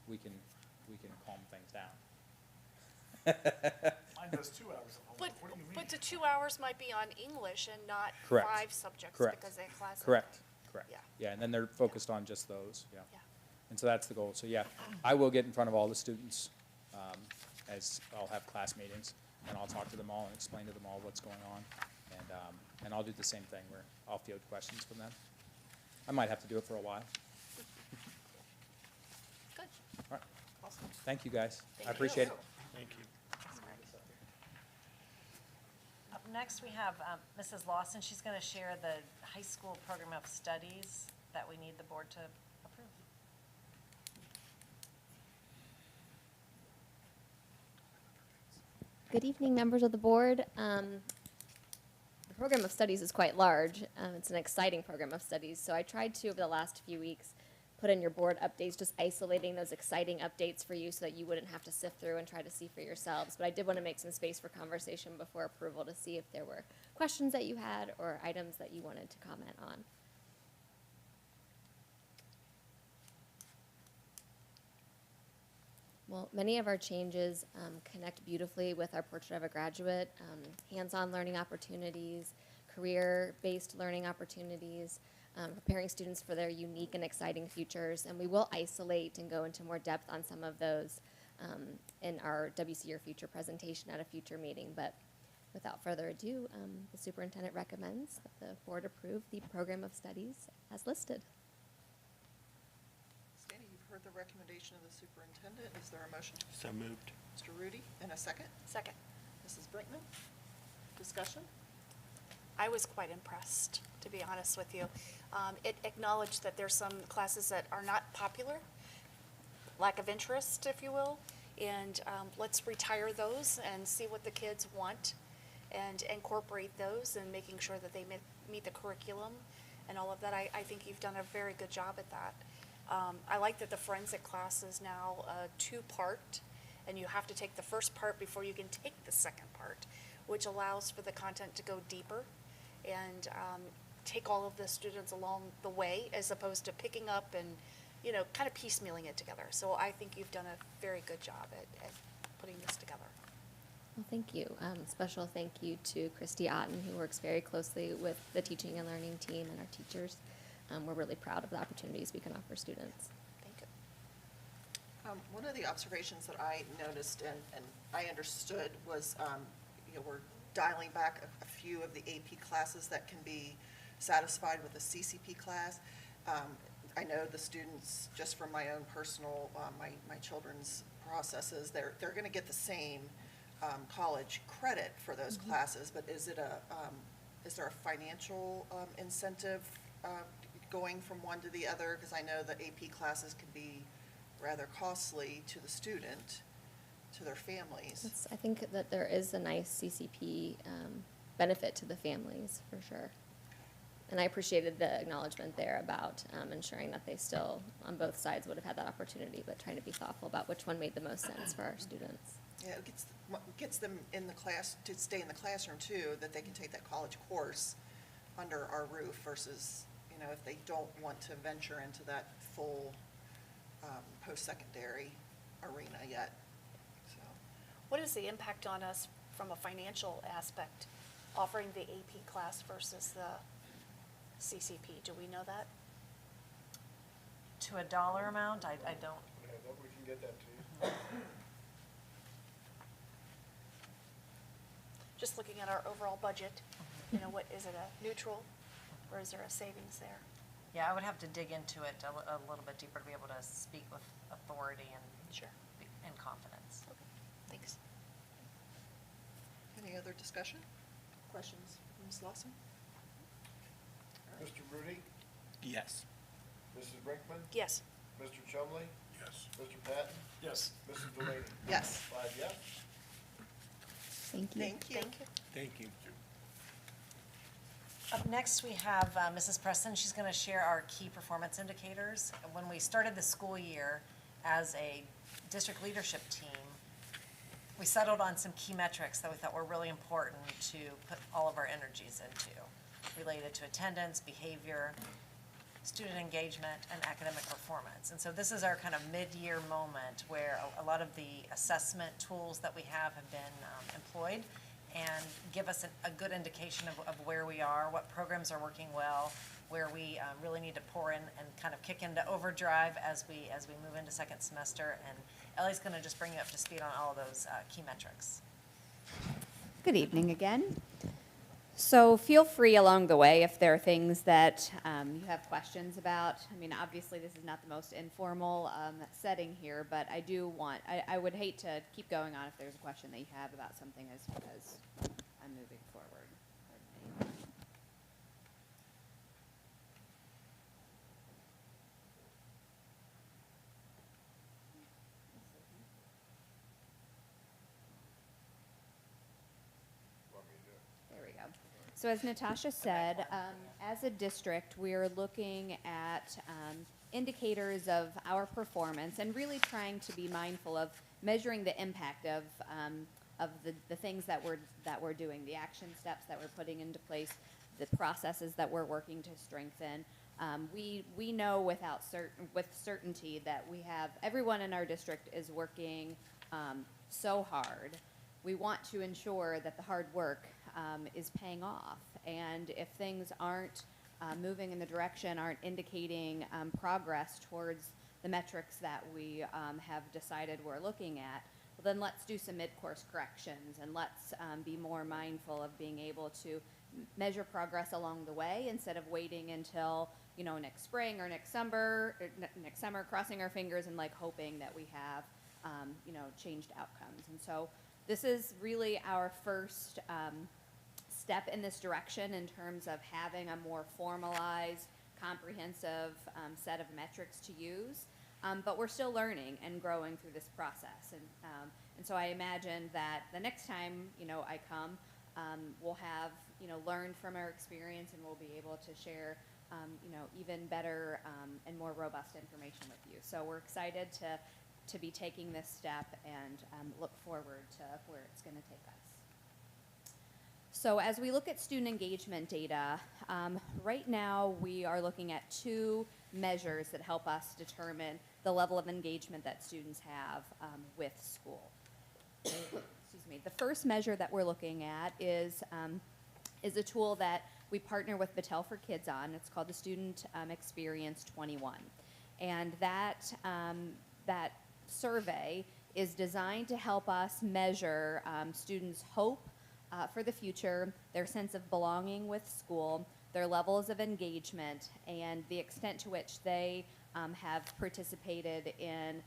We can calm things down. Mine does 2 hours of But, homework. What do you mean? but the 2 hours might be on English and not Correct. 5 subjects Correct. because they have classes. Correct. Yeah. Yeah, and then they're focused on just those, yeah. Yeah. And so that's the goal. So, yeah, I will get in front of all the students, as I'll have class meetings, and I'll talk to them all and explain to them all what's going on. And I'll do the same thing where I'll field questions from them. I might have to do it for a while. Good. All right, Awesome. thank you, guys. I Thank appreciate you. it. Thank you. Up next, we have Mrs. Lawson. She's going to share the high school program of studies that we need the board to approve. Good evening, members of the board. The program of studies is quite large. It's an exciting program of studies. So I tried to, over the last few weeks, put in your board updates, just isolating those exciting updates for you so that you wouldn't have to sift through and try to see for yourselves. But I did want to make some space for conversation before approval to see if there were questions that you had or items that you wanted to comment on. Well, many of our changes connect beautifully with our Portrait of a Graduate, hands-on learning opportunities, career-based learning opportunities, preparing students for their unique and exciting futures. And we will isolate and go into more depth on some of those in our WC Your Future presentation at a future meeting. But without further ado, the superintendent recommends that the board approve the program of studies as listed. Standing, you've heard the recommendation of the superintendent. Is there a motion? So moved. Mr. Rudy, and a second? Second. Mrs. Brinkman? Discussion? I was quite impressed, to be honest with you. It acknowledged that there's some classes that are not popular, lack of interest, if you will, and let's retire those and see what the kids want and incorporate those and making sure that they meet the curriculum and all of that. I think you've done a very good job at that. I like that the forensic class is now a 2-part, and you have to take the first part before you can take the second part, which allows for the content to go deeper and take all of the students along the way as opposed to picking up and, you know, kind of piecemealing it together. So I think you've done a very good job at putting this together. Well, thank you. Special thank you to Christy Otten, who works very closely with the teaching and learning team and our teachers. We're really proud of the opportunities we can offer students. Thank you. One of the observations that I noticed and I understood was, we're dialing back a few of the AP classes that can be satisfied with a CCP class. I know the students, just from my own personal, my children's processes, they're going to get the same college credit for those classes, but is there a financial incentive going from one to the other? Because I know the AP classes can be rather costly to the student, to their families. I think that there is a nice CCP benefit to the families, for sure. And I appreciated the acknowledgement there about ensuring that they still, on both sides, would have had that opportunity, but trying to be thoughtful about which one made the most sense for our students. Yeah, it gets them in the class, to stay in the classroom too, that they can take that college course under our roof versus, if they don't want to venture into that full post-secondary arena yet, so. What is the impact on us from a financial aspect, offering the AP class versus the CCP? Do we know that? To a dollar amount, I don't. We can get that to you. Just looking at our overall budget, what, is it a neutral or is there a savings there? Yeah, I would have to dig into it a little bit deeper to be able to speak with authority and and confidence. Okay, thanks. Any other discussion? Questions, Ms. Lawson? Mr. Rudy? Yes. Mrs. Brinkman? Yes. Mr. Chumley? Yes. Mr. Patton? Yes. Mrs. Delaney? Yes. 5 yes. Thank you. Thank you. Thank you. Thank you. Up next, we have Mrs. Preston. She's going to share our key performance indicators. When we started the school year as a district leadership team, we settled on some key metrics that we thought were really important to put all of our energies into, related to attendance, behavior, student engagement, and academic performance. And so this is our kind of mid-year moment where a lot of the assessment tools that we have been employed and give us a good indication of where we are, what programs are working well, where we really need to pour in and kind of kick into overdrive as we move into second semester. And Ellie's going to just bring you up to speed on all of those key metrics. Good evening again. So feel free along the way if there are things that you have questions about. I mean, obviously this is not the most informal setting here, but I would hate to keep going on if there's a question that you have about something as I'm moving forward. Pardon me. There we go. So as Natasha said, as a district, we're looking at indicators of our performance and really trying to be mindful of measuring the impact of the things that we're doing, the action steps that we're putting into place, the processes that we're working to strengthen. We know with certainty that everyone in our district is working so hard. We want to ensure that the hard work is paying off. And if things aren't moving in the direction, aren't indicating progress towards the metrics that we have decided we're looking at, well, then let's do some mid-course corrections and let's be more mindful of being able to measure progress along the way instead of waiting until next spring or next summer, crossing our fingers and hoping that we have changed outcomes. And so this is really our first step in this direction in terms of having a more formalized, comprehensive set of metrics to use. But we're still learning and growing through this process. And so I imagine that the next time I come, we'll have learned from our experience and we'll be able to share even better and more robust information with you. So we're excited to be taking this step and look forward to where it's going to take us. So as we look at student engagement data, right now we are looking at two measures that help us determine the level of engagement that students have with school. Excuse me. The first measure that we're looking at is a tool that we partner with Battelle for Kids on. It's called the Student Experience 21. And that survey is designed to help us measure students' hope for the future, their sense of belonging with school, their levels of engagement, and the extent to which they have participated in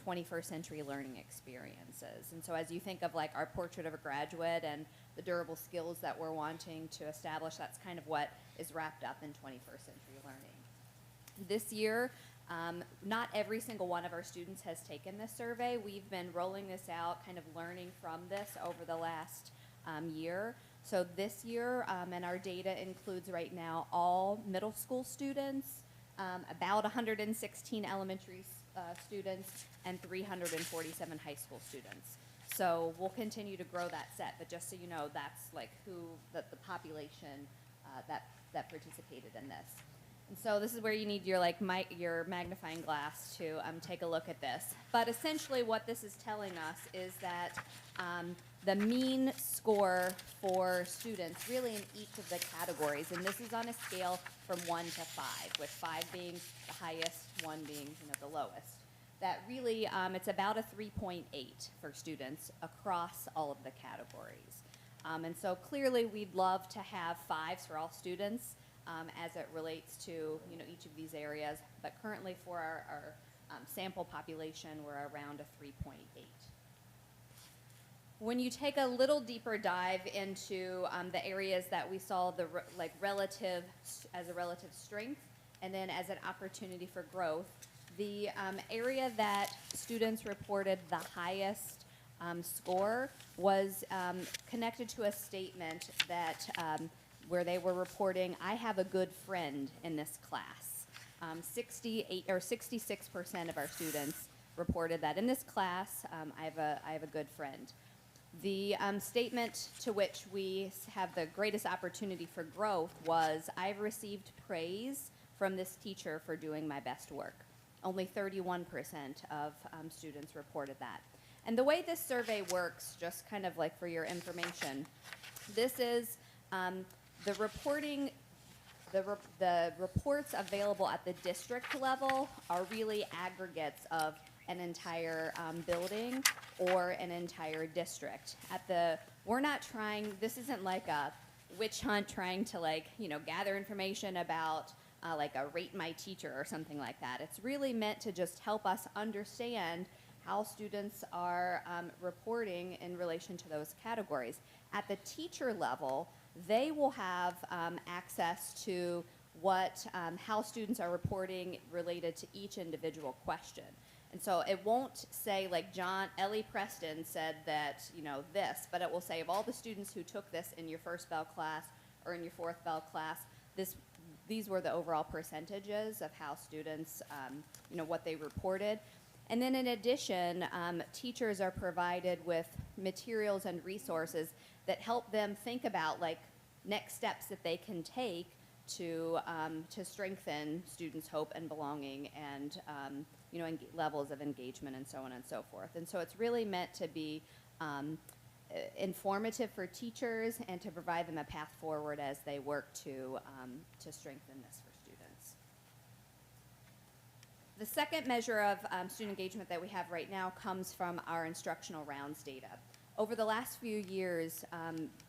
21st century learning experiences. And so as you think of our portrait of a graduate and the durable skills that we're wanting to establish, that's kind of what is wrapped up in 21st century learning. This year, not every single one of our students has taken this survey. We've been rolling this out, kind of learning from this over the last year. So this year, and our data includes right now all middle school students, about 116 elementary students, and 347 high school students. So we'll continue to grow that set, but just so you know, that's the population that participated in this. And so this is where you need your magnifying glass to take a look at this. But essentially what this is telling us is that the mean score for students really in each of the categories, and this is on a scale from 1 to 5, with 5 being the highest, 1 being the lowest, that really it's about a 3.8 for students across all of the categories. And so clearly we'd love to have 5s for all students as it relates to each of these areas, but currently for our sample population we're around a 3.8. When you take a little deeper dive into the areas that we saw relative strength and then as an opportunity for growth, the area that students reported the highest score was connected to a statement that where they were reporting, I have a good friend in this class. 66% of our students reported that in this class, I have a good friend. The statement to which we have the greatest opportunity for growth was, I've received praise from this teacher for doing my best work. Only 31% of students reported that. And the way this survey works, just kind of like for your information, this is the reporting, the reports available at the district level are really aggregates of an entire building or an entire district. We're not trying, this isn't like a witch hunt trying to gather information about like a rate my teacher or something like that. It's really meant to just help us understand how students are reporting in relation to those categories. At the teacher level, they will have access to how students are reporting related to each individual question. And so it won't say like Ellie Preston said that, this, but it will say of all the students who took this in your first bell class or in your fourth bell class, these were the overall percentages of how students, what they reported. And then in addition, teachers are provided with materials and resources that help them think about next steps that they can take to strengthen students' hope and belonging and levels of engagement and so on and so forth. And so it's really meant to be informative for teachers and to provide them a path forward as they work to strengthen this for students. The second measure of student engagement that we have right now comes from our instructional rounds data. Over the last few years,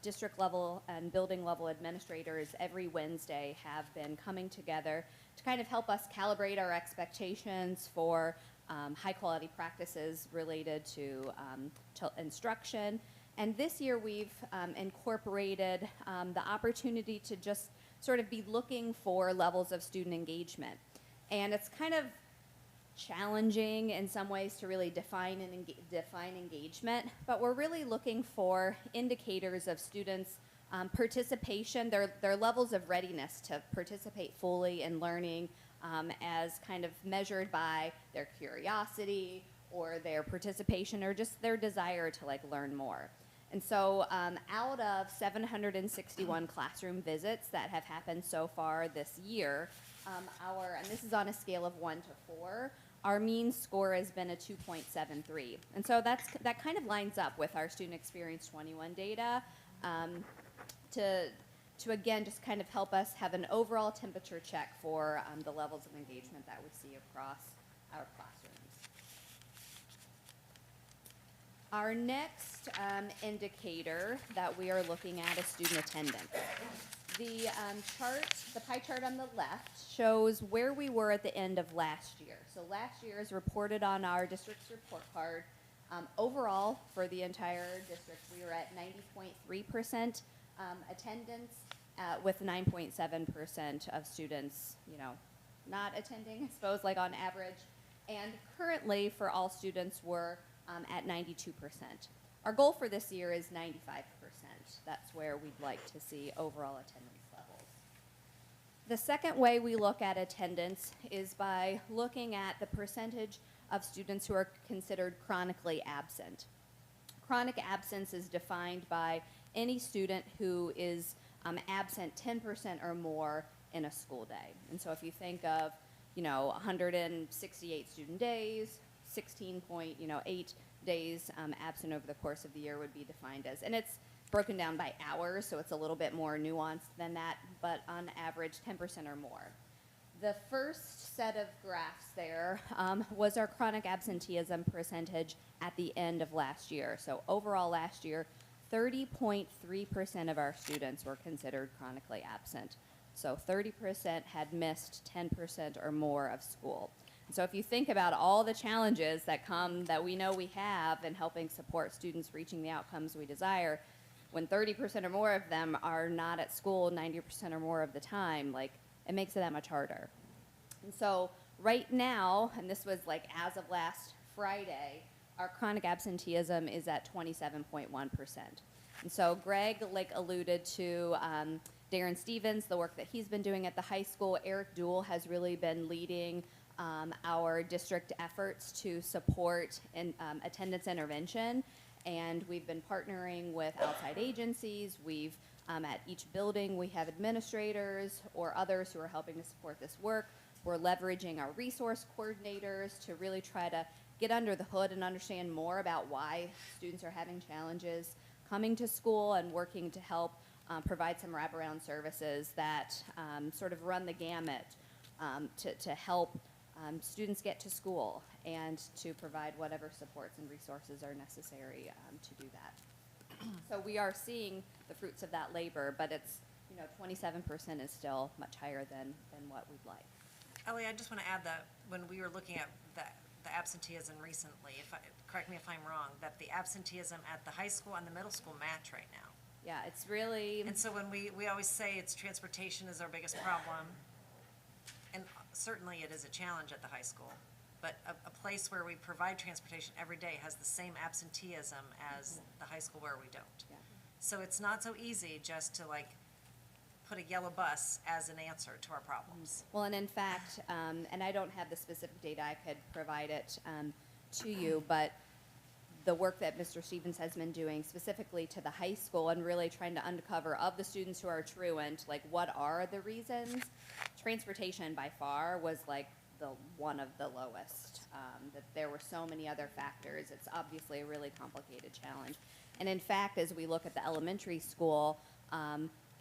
district level and building level administrators every Wednesday have been coming together to kind of help us calibrate our expectations for high quality practices related to instruction. And this year we've incorporated the opportunity to just sort of be looking for levels of student engagement. And it's kind of challenging in some ways to really define engagement, but we're really looking for indicators of students' participation, their levels of readiness to participate fully in learning as kind of measured by their curiosity or their participation or just their desire to learn more. And so out of 761 classroom visits that have happened so far this year, and this is on a scale of 1 to 4, our mean score has been a 2.73. And so that kind of lines up with our Student Experience 21 data to again just kind of help us have an overall temperature check for the levels of engagement that we see across our classrooms. Our next indicator that we are looking at is student attendance. The pie chart on the left shows where we were at the end of last year. So last year is reported on our district's report card. Overall, for the entire district, we were at 90.3% attendance with 9.7% of students, not attending, I suppose, on average. And currently, for all students, we're at 92%. Our goal for this year is 95%. That's where we'd like to see overall attendance levels. The second way we look at attendance is by looking at the percentage of students who are considered chronically absent. Chronic absence is defined by any student who is absent 10% or more in a school day. And so if you think of, 168 student days, 16.8 days absent over the course of the year would be defined as, and it's broken down by hours, so it's a little bit more nuanced than that, but on average 10% or more. The first set of graphs there was our chronic absenteeism percentage at the end of last year. So overall last year, 30.3% of our students were considered chronically absent. So 30% had missed 10% or more of school. So if you think about all the challenges that we know we have in helping support students reaching the outcomes we desire, when 30% or more of them are not at school 90% or more of the time, it makes it that much harder. And so right now, and this was as of last Friday, our chronic absenteeism is at 27.1%. And so Greg alluded to Darren Stevens, the work that he's been doing at the high school. Eric Duell has really been leading our district efforts to support attendance intervention. And we've been partnering with outside agencies. We've At each building, we have administrators or others who are helping to support this work. We're leveraging our resource coordinators to really try to get under the hood and understand more about why students are having challenges coming to school and working to help provide some wraparound services that sort of run the gamut to help students get to school and to provide whatever supports and resources are necessary to do that. So we are seeing the fruits of that labor, but it's, 27% is still much higher than what we'd like. Ellie, I just want to add that when we were looking at the absenteeism recently, correct me if I'm wrong, that the absenteeism at the high school and the middle school match right now. Yeah, it's really. And so when we always say it's transportation is our biggest problem, and certainly it is a challenge at the high school, but a place where we provide transportation every day has the same absenteeism as the high school where we don't. Yeah. So it's not so easy just to put a yellow bus as an answer to our problems. Well, and in fact, and I don't have the specific data, I could provide it to you, but the work that Mr. Stevens has been doing specifically to the high school and really trying to uncover of the students who are truant, what are the reasons? Transportation by far was one of the lowest, that there were so many other factors. It's obviously a really complicated challenge. And in fact, as we look at the elementary school,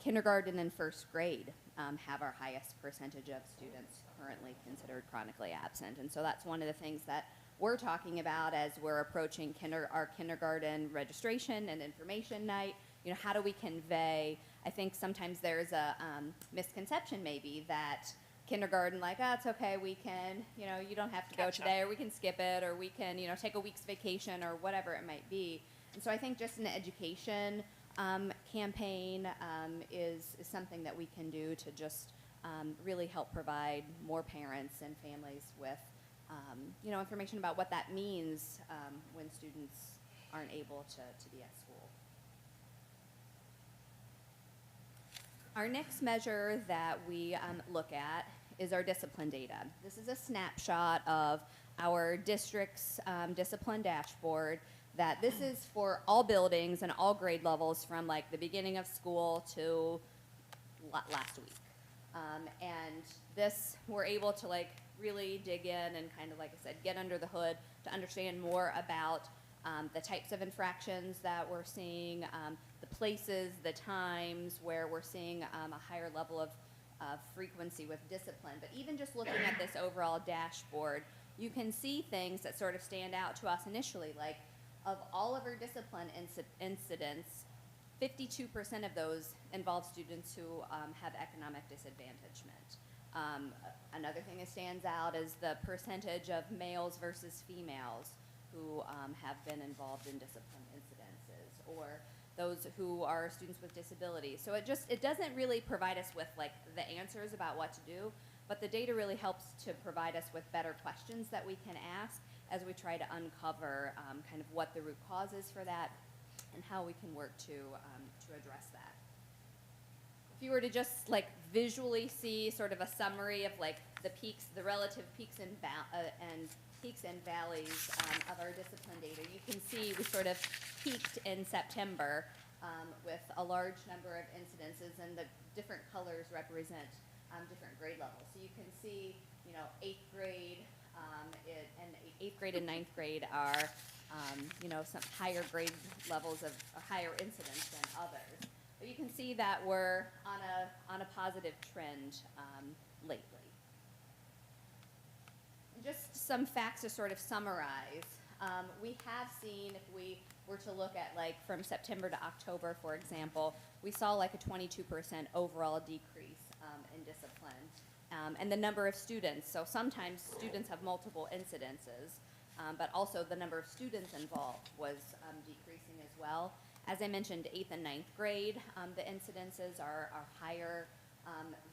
kindergarten and first grade have our highest percentage of students currently considered chronically absent. And so that's one of the things that we're talking about as we're approaching our kindergarten registration and information night. How do we convey? I think sometimes there's a misconception maybe that kindergarten, it's okay, we can, you don't have to go today, or we can skip it, or we can, take a week's vacation, or whatever it might be. And so I think just an education campaign is something that we can do to just really help provide more parents and families with information about what that means when students aren't able to be at school. Our next measure that we look at is our discipline data. This is a snapshot of our district's discipline dashboard. That this is for all buildings and all grade levels from the beginning of school to last week. And this, we're able to really dig in and kind of, like I said, get under the hood to understand more about the types of infractions that we're seeing, the places, the times where we're seeing a higher level of frequency with discipline. But even just looking at this overall dashboard, you can see things that sort of stand out to us initially, of all of our discipline incidents, 52% of those involve students who have economic disadvantagement. Another thing that stands out is the percentage of males versus females who have been involved in discipline incidences, or those who are students with disabilities. So it doesn't really provide us with the answers about what to do, but the data really helps to provide us with better questions that we can ask as we try to uncover kind of what the root cause is for that and how we can work to address that. If you were to just visually see sort of a summary of the peaks, the relative peaks and valleys of our discipline data, you can see we sort of peaked in September with a large number of incidences, and the different colors represent different grade levels. So you can see, 8th grade and 9th grade are, some higher grade levels of higher incidence than others. But you can see that we're on a positive trend lately. And just some facts to sort of summarize. We have seen, if we were to look at from September to October, for example, we saw a 22% overall decrease in discipline. And the number of students, so sometimes students have multiple incidences, but also the number of students involved was decreasing as well. As I mentioned, 8th and 9th grade, the incidences are higher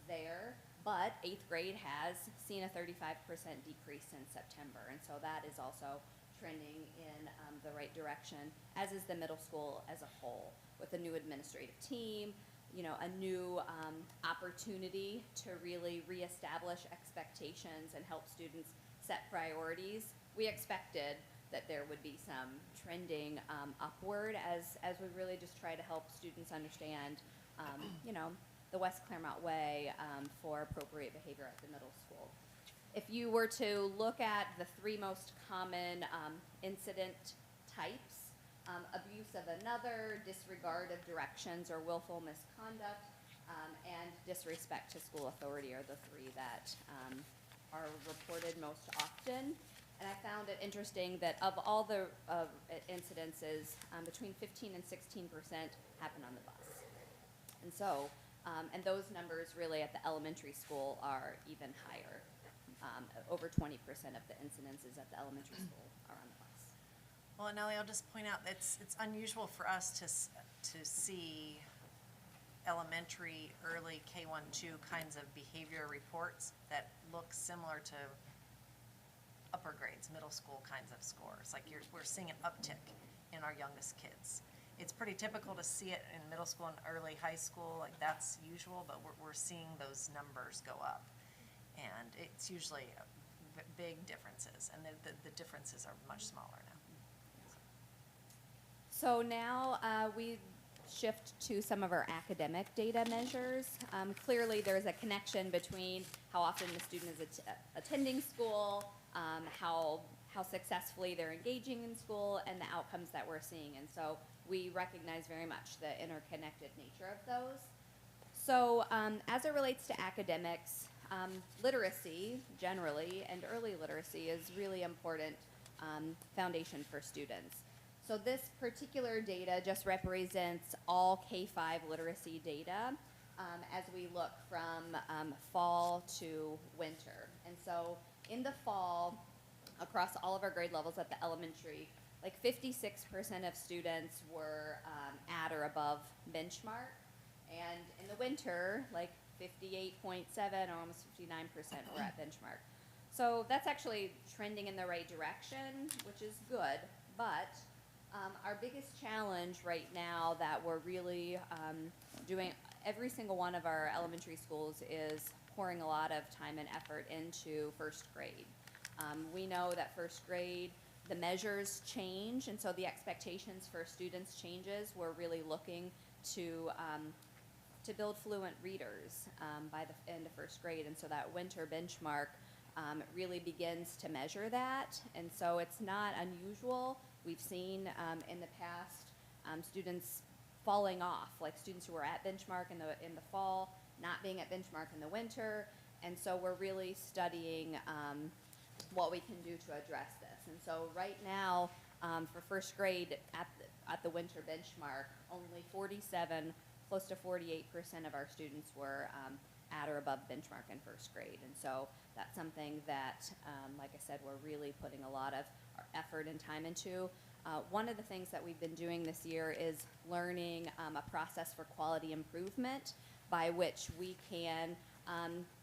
there, but 8th grade has seen a 35% decrease since September, and so that is also trending in the right direction, as is the middle school as a whole, with a new administrative team, a new opportunity to really reestablish expectations and help students set priorities. We expected that there would be some trending upward as we really just try to help students understand you know, the West Clermont way for appropriate behavior at the middle school. If you were to look at the three most common incident types, abuse of another, disregard of directions or willful misconduct, and disrespect to school authority are the three that are reported most often. And I found it interesting that of all the incidences, between 15 and 16% happen on the bus. And so, and those numbers really at the elementary school are even higher. Over 20% of the incidences at the elementary school are on the bus. Well, Nellie, I'll just point out that it's unusual for us to see elementary, early K-1, 2 kinds of behavior reports that look similar to upper grades, middle school kinds of scores. Like we're seeing an uptick in our youngest kids. It's pretty typical to see it in middle school and early high school, like that's usual, but we're seeing those numbers go up. And it's usually big differences, and the differences are much smaller now. So now we shift to some of our academic data measures. Clearly there's a connection between how often the student is attending school, how successfully they're engaging in school, and the outcomes that we're seeing. And so we recognize very much the interconnected nature of those. So as it relates to academics, literacy generally and early literacy is really important foundation for students. So this particular data just represents all K-5 literacy data as we look from fall to winter. And so in the fall, across all of our grade levels at the elementary, like 56% of students were at or above benchmark. And in the winter, like 58.7 or almost 59% were at benchmark. So that's actually trending in the right direction, which is good. But our biggest challenge right now that we're really doing, every single one of our elementary schools is pouring a lot of time and effort into first grade. We know that first grade, the measures change, and so the expectations for students changes. We're really looking to build fluent readers by the end of first grade, and so that winter benchmark really begins to measure that, and so it's not unusual. We've seen in the past students falling off, like students who were at benchmark in the fall, not being at benchmark in the winter, and so we're really studying what we can do to address this. And so right now, for first grade at the winter benchmark, only 47, close to 48% of our students were at or above benchmark in first grade. And so that's something that, like I said, we're really putting a lot of our effort and time into. One of the things that we've been doing this year is learning a process for quality improvement by which we can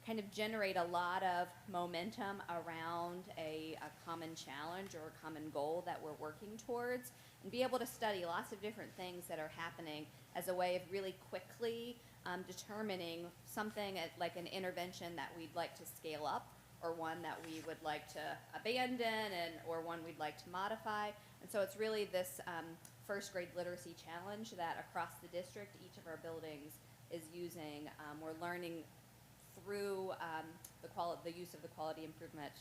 kind of generate a lot of momentum around a common challenge or a common goal that we're working towards, and be able to study lots of different things that are happening as a way of really quickly determining something like an intervention that we'd like to scale up, or one that we would like to abandon, or one we'd like to modify. And so it's really this first grade literacy challenge that across the district, each of our buildings is using. We're learning through the use of the quality improvement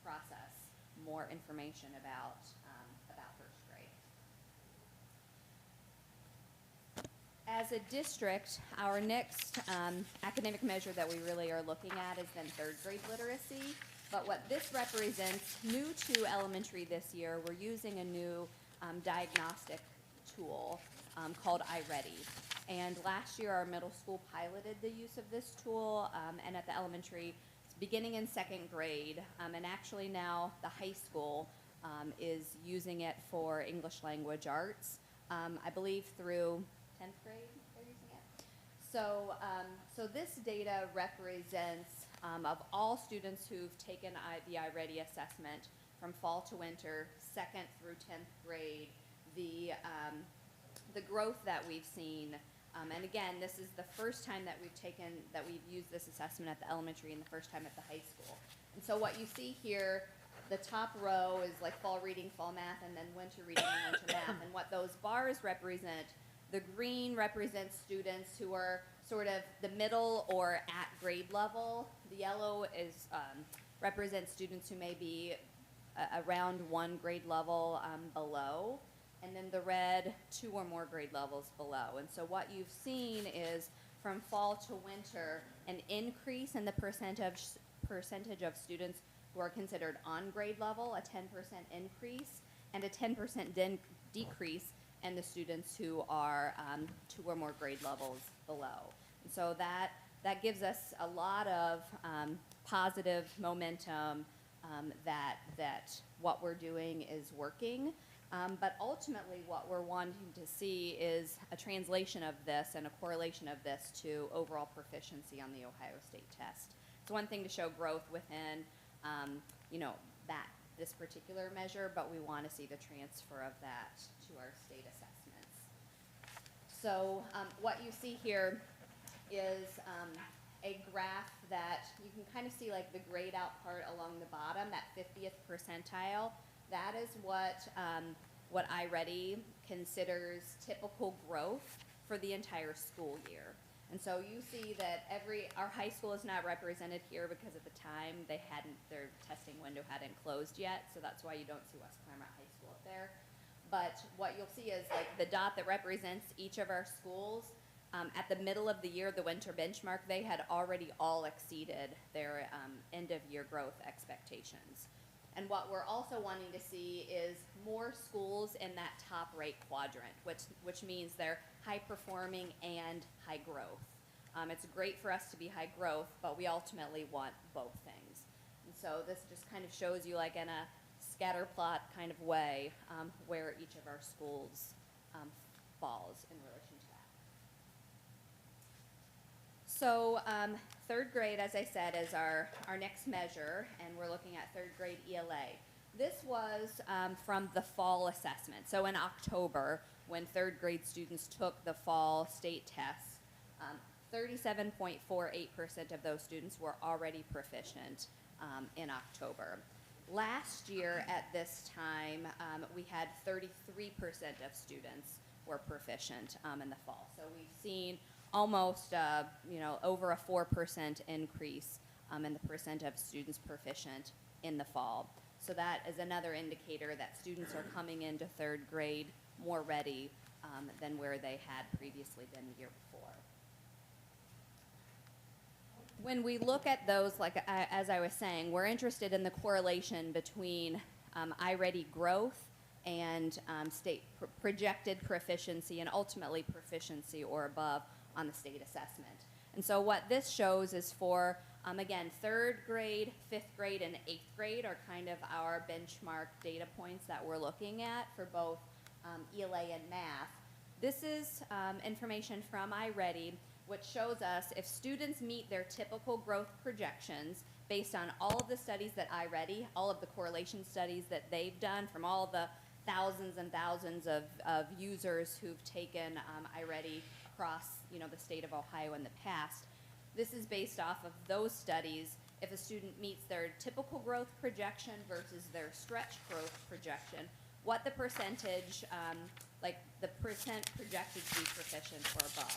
process more information about first grade. As a district, our next academic measure that we really are looking at is then third grade literacy. But what this represents, new to elementary this year, we're using a new diagnostic tool called iReady. And last year, our middle school piloted the use of this tool, and at the elementary, beginning in second grade, and actually now the high school is using it for English language arts. I believe through 10th grade they're using it. So this data represents of all students who've taken the iReady assessment from fall to winter, 2nd through 10th grade, the growth that we've seen. And again, this is the first time that we've used this assessment at the elementary and the first time at the high school. And so what you see here, the top row is like fall reading, fall math, and then winter reading and winter math. And what those bars represent, The green represents students who are sort of the middle or at grade level. The yellow is, represents students who may be around one grade level below. And then the red, 2 or more grade levels below. And so what you've seen is from fall to winter, an increase in the percentage of students who are considered on grade level, a 10% increase, and a 10% decrease in the students who are 2 or more grade levels below. And so that gives us a lot of positive momentum that what we're doing is working. But ultimately, what we're wanting to see is a translation of this and a correlation of this to overall proficiency on the Ohio State test. It's one thing to show growth within, this particular measure, but we want to see the transfer of that to our state assessments. So what you see here is a graph that you can kind of see like the grayed out part along the bottom, that 50th percentile. That is what iReady considers typical growth for the entire school year. And so you see that our high school is not represented here because at the time their testing window hadn't closed yet, so that's why you don't see West Clermont High School up there. But what you'll see is like the dot that represents each of our schools. At the middle of the year, the winter benchmark, they had already all exceeded their end of year growth expectations. And what we're also wanting to see is more schools in that top right quadrant, which means they're high performing and high growth. It's great for us to be high growth, but we ultimately want both things. And so this just kind of shows you like in a scatter plot kind of way where each of our schools falls in relation to that. So third grade, as I said, is our next measure, and we're looking at third grade ELA. This was from the fall assessment. So in October, when third grade students took the fall state tests, 37.48% of those students were already proficient in October. Last year at this time, we had 33% of students were proficient in the fall. So we've seen almost, over a 4% increase in the percent of students proficient in the fall. So that is another indicator that students are coming into third grade more ready than where they had previously been the year before. When we look at those, as I was saying, we're interested in the correlation between iReady growth and state projected proficiency and ultimately proficiency or above on the state assessment. And so what this shows is for, again, third grade, fifth grade, and eighth grade are kind of our benchmark data points that we're looking at for both ELA and math. This is information from iReady, which shows us if students meet their typical growth projections based on all of the studies that iReady, all of the correlation studies that they've done from all the thousands and thousands of users who've taken iReady across the state of Ohio in the past. This is based off of those studies. If a student meets their typical growth projection versus their stretch growth projection, what the percentage, the percent projected to be proficient or above.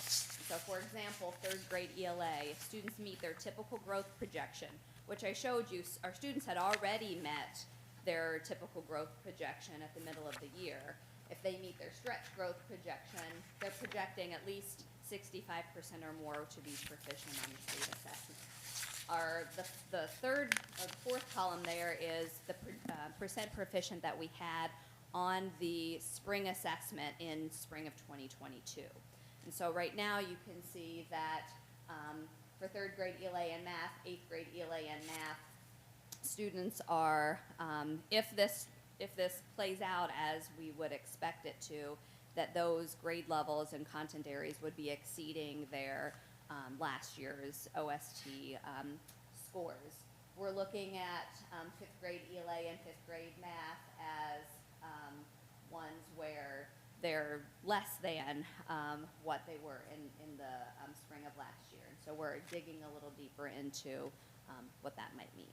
So for example, third grade ELA, if students meet their typical growth projection, which I showed you, our students had already met their typical growth projection at the middle of the year. If they meet their stretch growth projection, they're projecting at least 65% or more to be proficient on the state assessment. The third or the fourth column there is the percent proficient that we had on the spring assessment in spring of 2022. And so right now you can see that for third grade ELA and math, eighth grade ELA and math, students are, if this plays out as we would expect it to, that those grade levels and content areas would be exceeding their last year's OST scores. We're looking at fifth grade ELA and fifth grade math as ones where they're less than what they were in the spring of last year. And so we're digging a little deeper into what that might mean.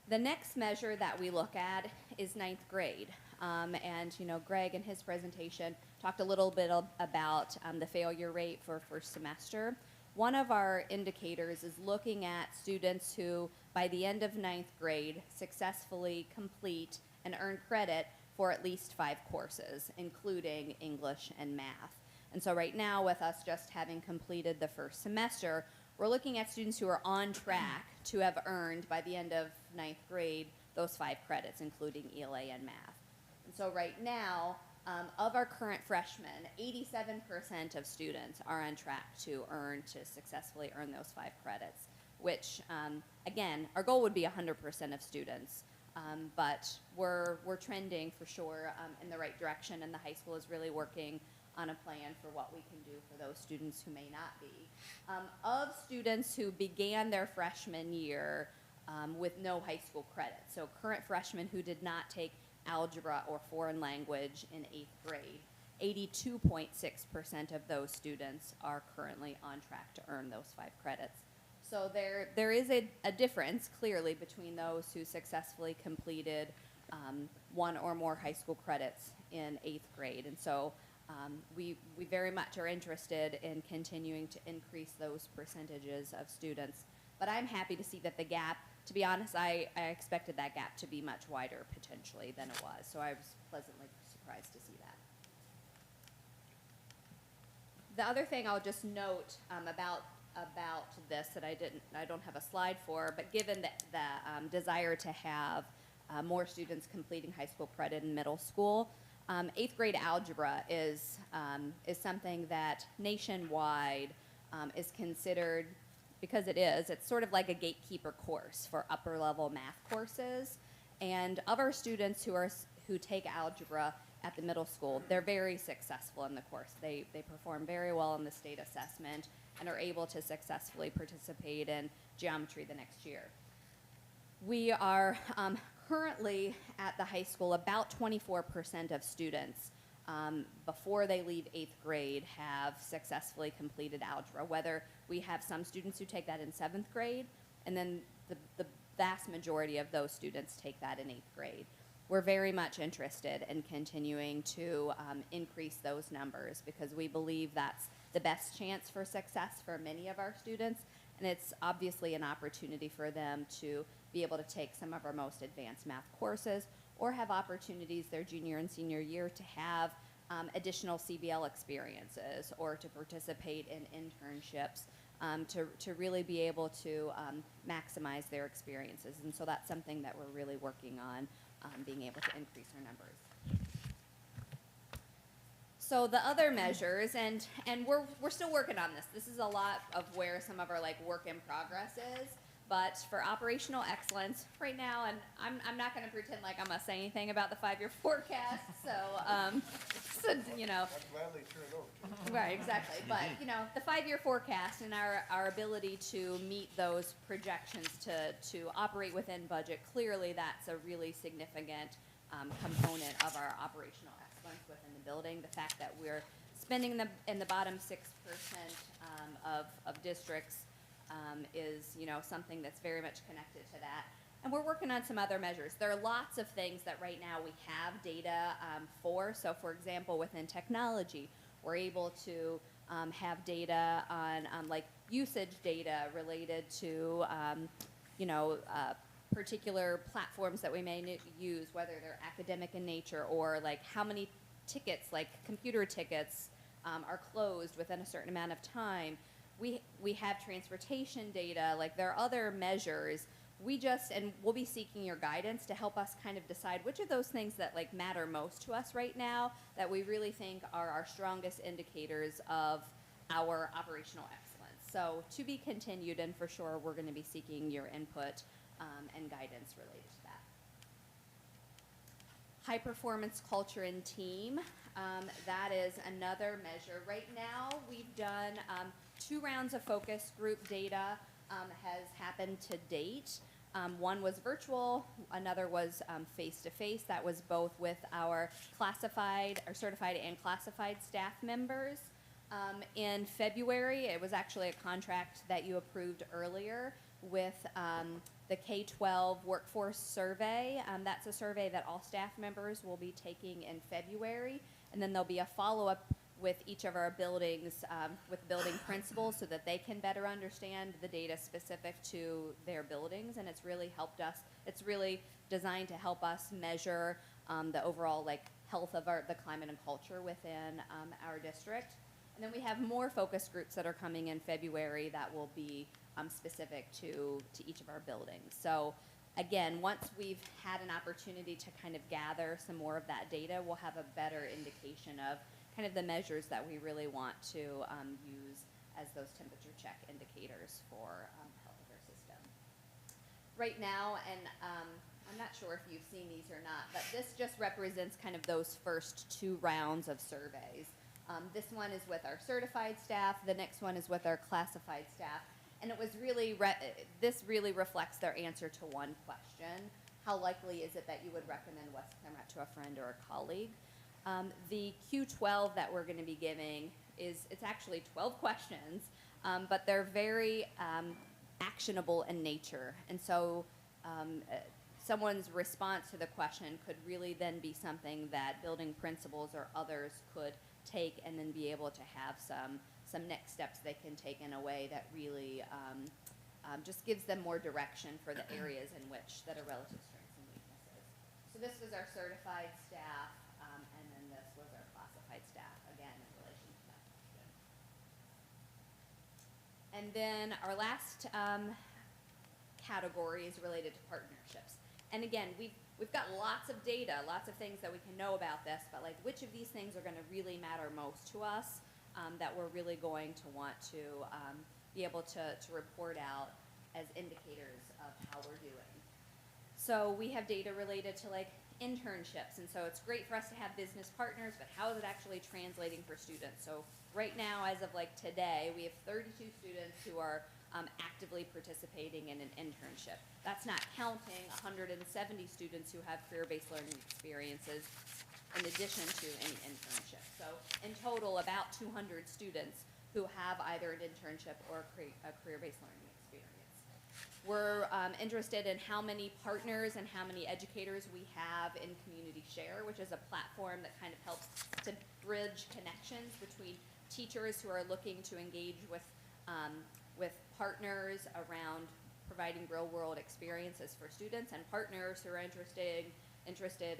The next measure that we look at is ninth grade. And, Greg in his presentation talked a little bit about the failure rate for first semester. One of our indicators is looking at students who, by the end of ninth grade, successfully complete and earn credit for at least 5 courses, including English and math. And so right now, with us just having completed the first semester, we're looking at students who are on track to have earned, by the end of ninth grade, those 5 credits, including ELA and math. And so right now, of our current freshmen, 87% of students are on track to successfully earn those 5 credits, which, again, our goal would be 100% of students. But we're trending for sure in the right direction, and the high school is really working on a plan for what we can do for those students who may not be. Of students who began their freshman year with no high school credit, so current freshmen who did not take algebra or foreign language in 8th grade, 82.6% of those students are currently on track to earn those 5 credits. So there is a difference, clearly, between those who successfully completed 1 or more high school credits in 8th grade. And so we very much are interested in continuing to increase those percentages of students. But I'm happy to see that the gap, to be honest, I expected that gap to be much wider potentially than it was. So I was pleasantly surprised to see that. The other thing I'll just note about this that I don't have a slide for, but given the desire to have more students completing high school credit in middle school, 8th grade algebra is something that nationwide is considered, because it's sort of like a gatekeeper course for upper level math courses. And of our students who take algebra at the middle school, they're very successful in the course. They perform very well in the state assessment and are able to successfully participate in geometry the next year. We are currently at the high school, about 24% of students before they leave 8th grade have successfully completed algebra, whether we have some students who take that in 7th grade, and then the vast majority of those students take that in 8th grade. We're very much interested in continuing to increase those numbers because we believe that's the best chance for success for many of our students, and it's obviously an opportunity for them to be able to take some of our most advanced math courses or have opportunities their junior and senior year to have additional CBL experiences or to participate in internships to really be able to maximize their experiences. And so that's something that we're really working on, being able to increase our numbers. So the other measures, and we're still working on this. This is a lot of where some of our work in progress is. But for operational excellence, right now, and I'm not going to pretend like I'm going to say anything about the 5-year forecast. So I'd gladly turn it over to you. Right, exactly. But the 5-year forecast and our ability to meet those projections to operate within budget, clearly that's a really significant component of our operational excellence within the building. The fact that we're spending in the bottom 6% of districts is something that's very much connected to that. And we're working on some other measures. There are lots of things that right now we have data for. So for example, within technology, we're able to have data on usage data related to particular platforms that we may use, whether they're academic in nature or how many tickets, computer tickets, are closed within a certain amount of time. We have transportation data, there are other measures. And we'll be seeking your guidance to help us kind of decide which of those things that matter most to us right now that we really think are our strongest indicators of our operational excellence. So to be continued, and for sure we're going to be seeking your input and guidance related to that. High performance culture and team, that is another measure. Right now we've done 2 rounds of focus group data has happened to date. One was virtual, another was face-to-face. That was both with our certified and classified staff members. In February, it was actually a contract that you approved earlier with the K-12 workforce survey. That's a survey that all staff members will be taking in February, and then there'll be a follow-up with each of our buildings, with building principals, so that they can better understand the data specific to their buildings, and it's really helped us. It's really designed to help us measure the overall health of the climate and culture within our district. And then we have more focus groups that are coming in February that will be specific to each of our buildings. So again, once we've had an opportunity to kind of gather some more of that data, we'll have a better indication of kind of the measures that we really want to use as those temperature check indicators for health of our system. Right now, and I'm not sure if you've seen these or not, but this just represents kind of those first 2 rounds of surveys. This one is with our certified staff, the next one is with our classified staff, and it was really, this really reflects their answer to one question: how likely is it that you would recommend West Clermont to a friend or a colleague? The Q12 that we're going to be giving it's actually 12 questions, but they're very actionable in nature. And so someone's response to the question could really then be something that building principals or others could take and then be able to have some next steps they can take in a way that really just gives them more direction for the areas in which that are relative strengths and weaknesses. So this was our certified staff, and then this was our classified staff, again, in relation to that question. And then our last category is related to partnerships. And again, we've got lots of data, lots of things that we can know about this, but which of these things are going to really matter most to us, that we're really going to want to be able to report out as indicators of how we're doing. So we have data related to internships, and so it's great for us to have business partners, but how is it actually translating for students? So right now, as of today, we have 32 students who are actively participating in an internship. That's not counting 170 students who have career-based learning experiences in addition to any internship. So in total, about 200 students who have either an internship or a career-based learning experience. We're interested in how many partners and how many educators we have in Community Share, which is a platform that kind of helps to bridge connections between teachers who are looking to engage with partners around providing real-world experiences for students, and partners who are interested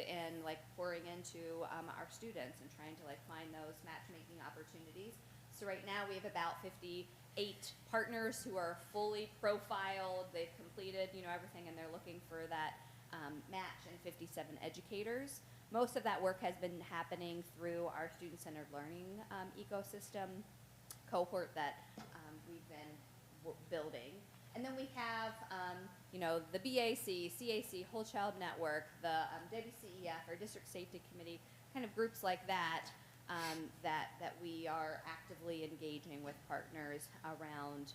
in pouring into our students and trying to find those matchmaking opportunities. So right now we have about 58 partners who are fully profiled. They've completed everything, and they're looking for that match, and 57 educators. Most of that work has been happening through our student-centered learning ecosystem cohort that we've been building. And then we have, the BAC, CAC, Whole Child Network, the WCEF, our District Safety Committee, kind of groups like that, that we are actively engaging with partners around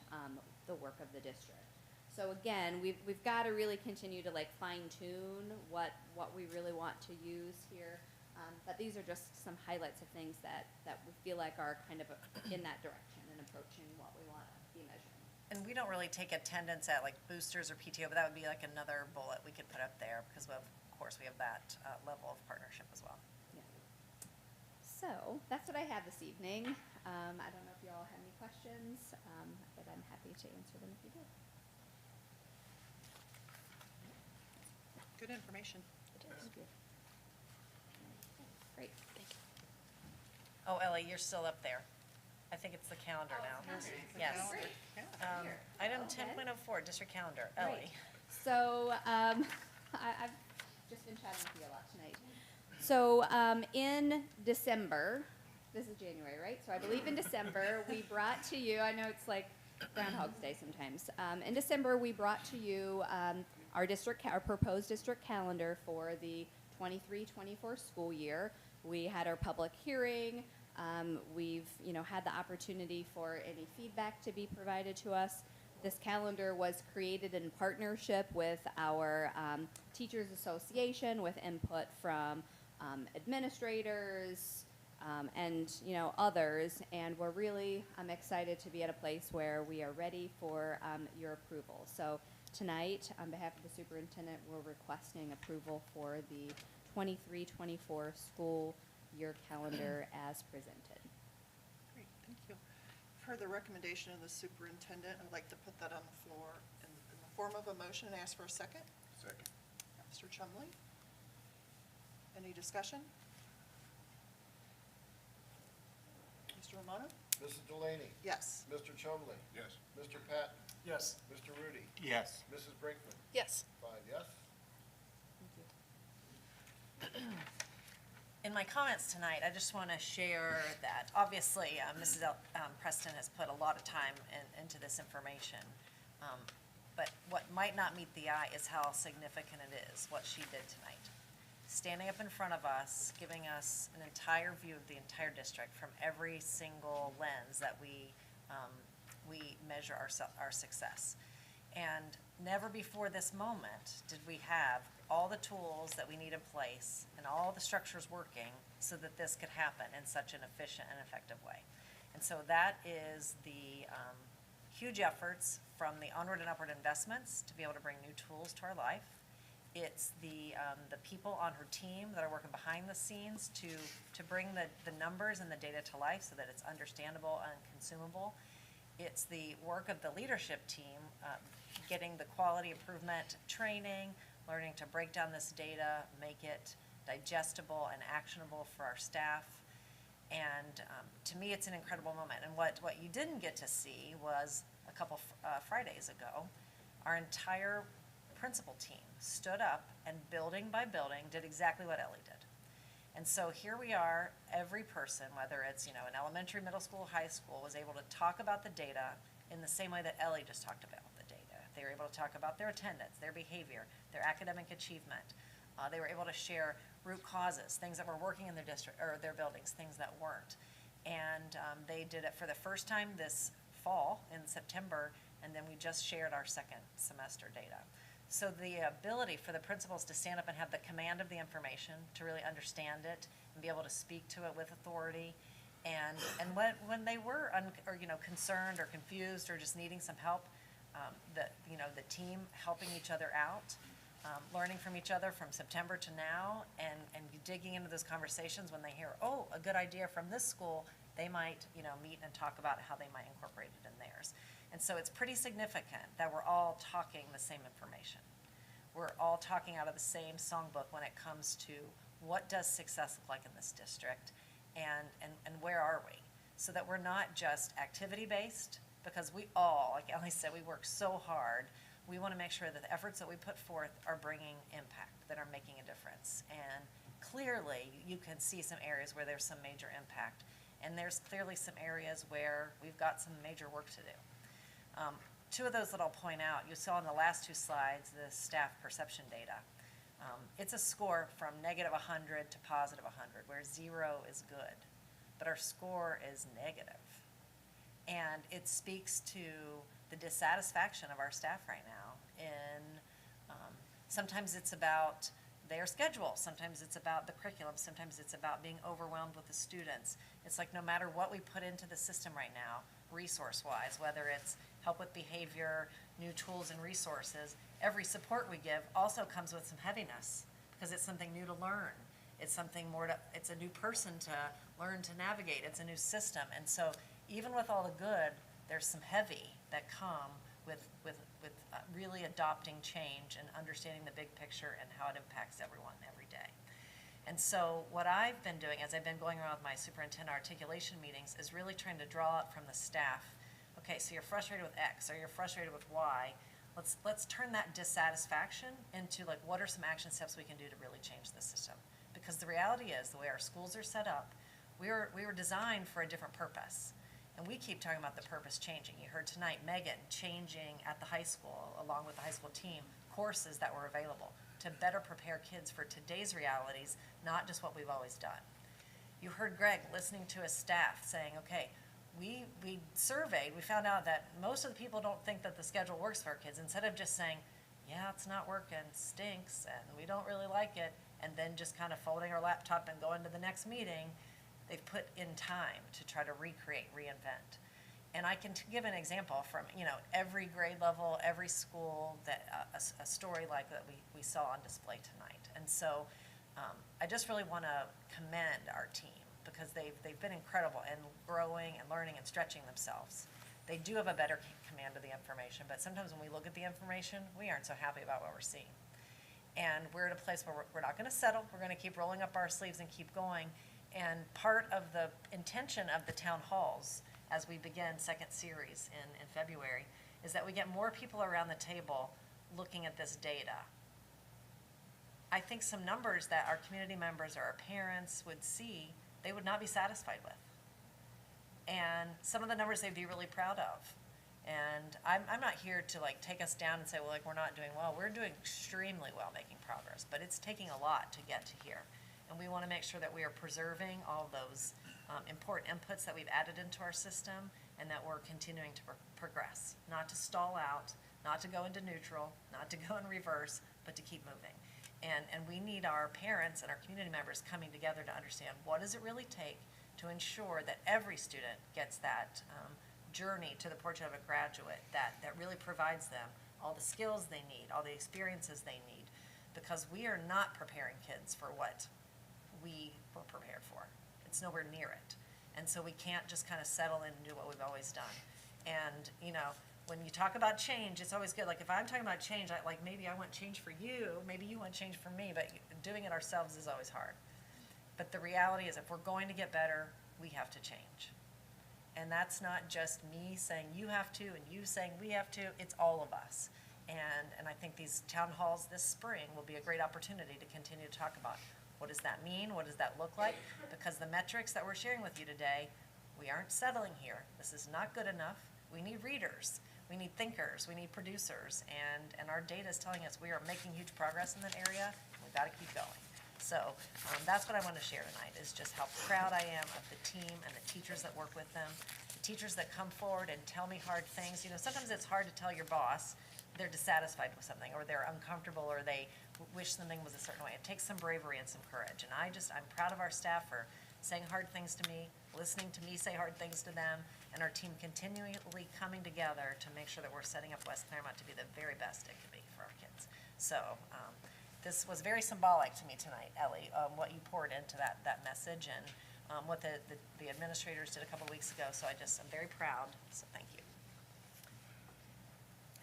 the work of the district. So again, we've got to really continue to fine-tune what we really want to use here. But these are just some highlights of things that we feel like are kind of in that direction and approaching what we want to be measuring. And we don't really take attendance at boosters or PTO, but that would be another bullet we could put up there, because of course we have that level of partnership as well. Yeah. So that's what I have this evening. I don't know if you all have any questions, but I'm happy to answer them if you do. Good information. Thank you. Great. Thank you. Oh, Ellie, you're still up there. I think it's the calendar now. Yes. Item 10.04, district calendar. Ellie. Right. So I've just been chatting with you a lot tonight. So in December, this is January, right? So I believe in December we brought to you, I know it's like Groundhog's Day sometimes. In December we brought to you our proposed district calendar for the 23-24 school year. We had our public hearing. We've had the opportunity for any feedback to be provided to us. This calendar was created in partnership with our Teachers Association, with input from administrators and others, and we're really excited to be at a place where we are ready for your approval. So Tonight, on behalf of the superintendent, we're requesting approval for the 23-24 school year calendar as presented. Great, thank you. For the recommendation of the superintendent, I'd like to put that on the floor in the form of a motion and ask for a second. Second. Mr. Chumley? Any discussion? Mr. Romano? Mrs. Delaney? Yes. Mr. Chumley? Yes. Mr. Patton? Yes. Mr. Rudy? Yes. Mrs. Brinkman? Yes. 5 yes. In my comments tonight, I just want to share that, obviously, Mrs. Preston has put a lot of time into this information. But what might not meet the eye is how significant it is, what she did tonight. Standing up in front of us, giving us an entire view of the entire district from every single lens that we measure our success. And never before this moment did we have all the tools that we need in place and all the structures working so that this could happen in such an efficient and effective way. And so that is the huge efforts from the onward and upward investments to be able to bring new tools to our life. It's the people on her team that are working behind the scenes to bring the numbers and the data to life so that it's understandable and consumable. It's the work of the leadership team, getting the quality improvement training, learning to break down this data, make it digestible and actionable for our staff. And to me, it's an incredible moment. And what you didn't get to see was a couple Fridays ago, our entire principal team stood up and building by building did exactly what Ellie did. And so here we are, every person, whether it's, an elementary, middle school, high school, was able to talk about the data in the same way that Ellie just talked about the data. They were able to talk about their attendance, their behavior, their academic achievement. They were able to share root causes, things that were working in their district, or their buildings, things that weren't. And they did it for the first time this fall in September, and then we just shared our second semester data. So the ability for the principals to stand up and have the command of the information, to really understand it and be able to speak to it with authority, and when they were concerned or confused or just needing some help, the team helping each other out, learning from each other from September to now, and digging into those conversations when they hear, oh, a good idea from this school, they might meet and talk about how they might incorporate it in theirs. And so it's pretty significant that we're all talking the same information. We're all talking out of the same songbook when it comes to what does success look like in this district, and where are we? So that we're not just activity-based, because we all, like Ellie said, we work so hard. We want to make sure that the efforts that we put forth are bringing impact, that are making a difference. And clearly, you can see some areas where there's some major impact, and there's clearly some areas where we've got some major work to do. Two of those that I'll point out, you saw in the last two slides, the staff perception data. It's a score from -100 to +100, where 0 is good, but our score is negative. And it speaks to the dissatisfaction of our staff right now. Sometimes it's about their schedule, sometimes it's about the curriculum, sometimes it's about being overwhelmed with the students. It's like no matter what we put into the system right now, resource-wise, whether it's help with behavior, new tools and resources, every support we give also comes with some heaviness because it's something new to learn. It's something more it's a new person to learn to navigate. It's a new system. And so even with all the good, there's some heavy that come with really adopting change and understanding the big picture and how it impacts everyone every day. And so what I've been doing as I've been going around with my superintendent articulation meetings is really trying to draw up from the staff, okay, so you're frustrated with X or you're frustrated with Y. Let's turn that dissatisfaction into like what are some action steps we can do to really change the system. Because the reality is the way our schools are set up, we were designed for a different purpose. And we keep talking about the purpose changing. You heard tonight Megan changing at the high school, along with the high school team, courses that were available to better prepare kids for today's realities, not just what we've always done. You heard Greg listening to his staff saying, okay, we surveyed, we found out that most of the people don't think that the schedule works for our kids. Instead of just saying, yeah, it's not working, stinks, and we don't really like it, and then just kind of folding our laptop and going to the next meeting, they've put in time to try to recreate, reinvent. And I can give an example from, every grade level, every school, that, a story like that we saw on display tonight. And so, I just really want to commend our team, because they've been incredible in growing and learning and stretching themselves. They do have a better command of the information, but sometimes when we look at the information, we aren't so happy about what we're seeing. And we're at a place where we're not gonna settle, we're gonna keep rolling up our sleeves and keep going. And part of the intention of the town halls, as we begin second series in February, is that we get more people around the table looking at this data. I think some numbers that our community members or our parents would see, they would not be satisfied with. And some of the numbers they'd be really proud of. And I'm not here to take us down and say, well, we're not doing well. We're doing extremely well making progress, but it's taking a lot to get to here. And we want to make sure that we are preserving all those important inputs that we've added into our system, and that we're continuing to progress, not to stall out, not to go into neutral, not to go in reverse, but to keep moving. And we need our parents and our community members coming together to understand, what does it really take to ensure that every student gets that journey to the portrait of a graduate that really provides them all the skills they need, all the experiences they need, because we are not preparing kids for what we were prepared for. It's nowhere near it. And so we can't just kind of settle in and do what we've always done. And, when you talk about change, it's always good. If I'm talking about change, maybe I want change for you, maybe you want change for me, but doing it ourselves is always hard. But the reality is, if we're going to get better, we have to change. And that's not just me saying you have to and you saying we have to, it's all of us. And I think these town halls this spring will be a great opportunity to continue to talk about, what does that mean? What does that look like? Because the metrics that we're sharing with you today, we aren't settling here. This is not good enough. We need readers. We need thinkers. We need producers. And our data is telling us we are making huge progress in that area. We've got to keep going. So that's what I want to share tonight, is just how proud I am of the team and the teachers that work with them, the teachers that come forward and tell me hard things. Sometimes it's hard to tell your boss they're dissatisfied with something, or they're uncomfortable, or they wish something was a certain way. It takes some bravery and some courage. And I'm proud of our staff for saying hard things to me, listening to me say hard things to them, and our team continually coming together to make sure that we're setting up West Clermont to be the very best it can be for our kids. So this was very symbolic to me tonight, Ellie, what you poured into that message, and what the administrators did a couple weeks ago. So I'm very proud, so thank you.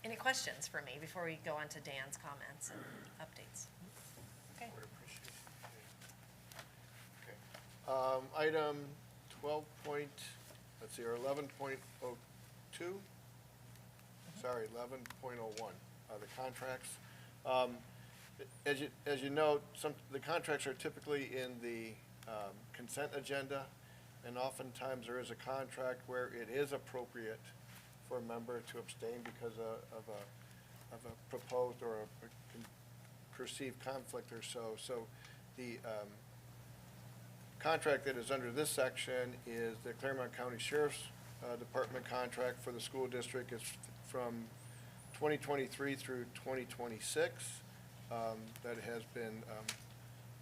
Any questions for me before we go on to Dan's comments and updates? Okay. Item 12 point, let's see, or 11.02, sorry, 11.01, the contracts. As you know, the contracts are typically in the consent agenda, and oftentimes there is a contract where it is appropriate for a member to abstain because of a proposed or a perceived conflict or so. So the contract that is under this section is the Clermont County Sheriff's Department contract for the school district. It's from 2023 through 2026. That has been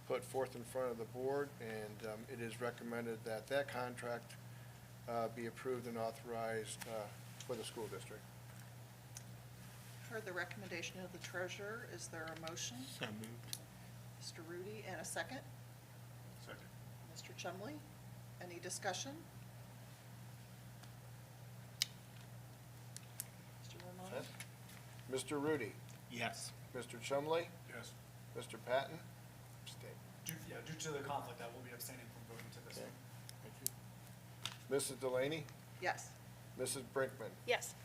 put forth in front of the board, and it is recommended that that contract be approved and authorized for the school district. Heard the recommendation of the treasurer. Is there a motion? So moved. Mr. Rudy, and a second? Second. Mr. Chumley, any discussion? Mr. Romano? Mr. Rudy? Yes. Mr. Chumley? Yes. Mr. Patton? Abstain. Due to the conflict, I will be abstaining from voting to this. Okay. Thank you. Mrs. Delaney? Yes. Mrs. Brinkman? Yes.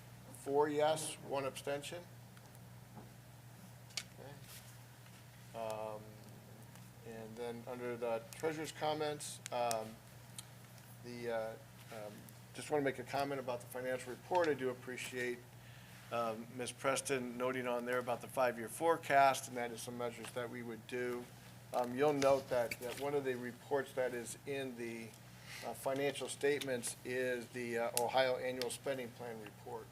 4 yes, 1 abstention. Okay. And then under the treasurer's comments, just want to make a comment about the financial report. I do appreciate Ms. Preston noting on there about the 5-year forecast, and that is some measures that we would do. You'll note that one of the reports that is in the financial statements is the Ohio Annual Spending Plan Report.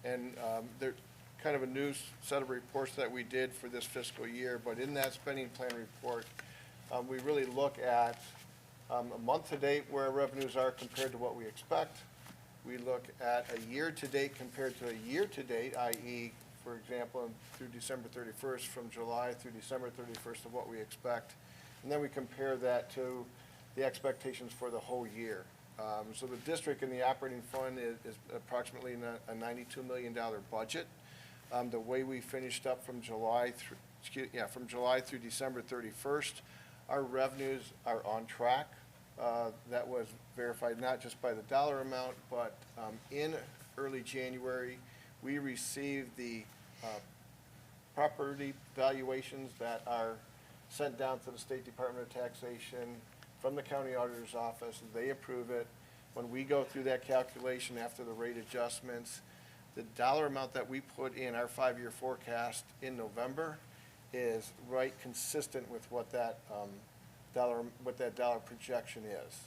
And they're kind of a new set of reports that we did for this fiscal year, but in that spending plan report, we really look at a month to date where our revenues are compared to what we expect, we look at a year-to-date compared to a year-to-date, i.e., for example, through December 31st, from July through December 31st of what we expect. And then we compare that to the expectations for the whole year. So the district in the operating fund is approximately a $92 million budget. The way we finished up from July through December 31st, our revenues are on track. That was verified not just by the dollar amount, but in early January, we received the property valuations that are sent down to the State Department of Taxation from the county auditor's office. They approve it. When we go through that calculation after the rate adjustments, the dollar amount that we put in our 5-year forecast in November is right consistent with what that dollar projection is.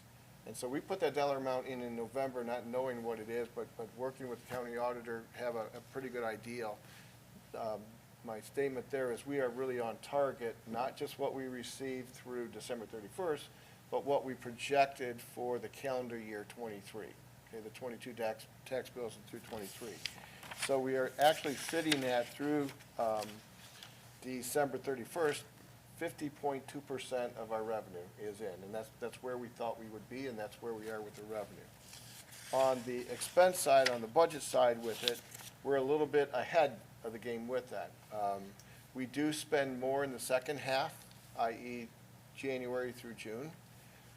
And so we put that dollar amount in November, not knowing what it is, but working with the county auditor, have a pretty good idea. My statement there is we are really on target, not just what we received through December 31st, but what we projected for the calendar year 23, okay, the 22 tax bills through 23. So we are actually sitting at, through December 31st, 50.2% of our revenue is in, and that's where we thought we would be, and that's where we are with the revenue. On the expense side, on the budget side with it, we're a little bit ahead of the game with that. We do spend more in the second half, i.e. January through June,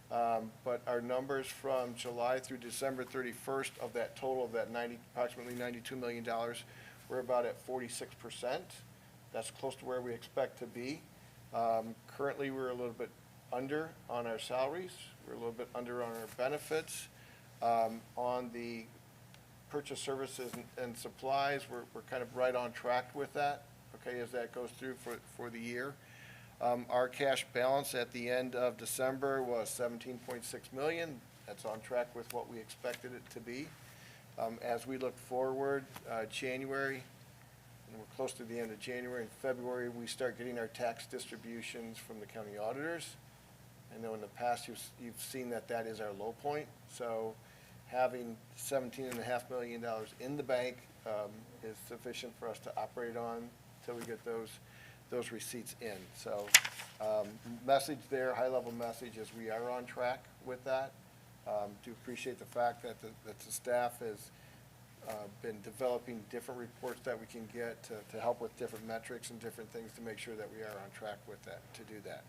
but our numbers from July through December 31st of that total of that approximately $92 million, we're about at 46%. That's close to where we expect to be. Currently, we're a little bit under on our salaries. We're a little bit under on our benefits. On the purchase services and supplies, we're kind of right on track with that, okay, as that goes through for the year. Our cash balance at the end of December was $17.6 million. That's on track with what we expected it to be. As we look forward, January, and we're close to the end of January and February, we start getting our tax distributions from the county auditors. I know in the past you've seen that is our low point. So having $17.5 million in the bank is sufficient for us to operate on until we get those receipts in. So message there, high-level message is we are on track with that. Do appreciate the fact that the staff has been developing different reports that we can get to help with different metrics and different things to make sure that we are on track with that, to do that.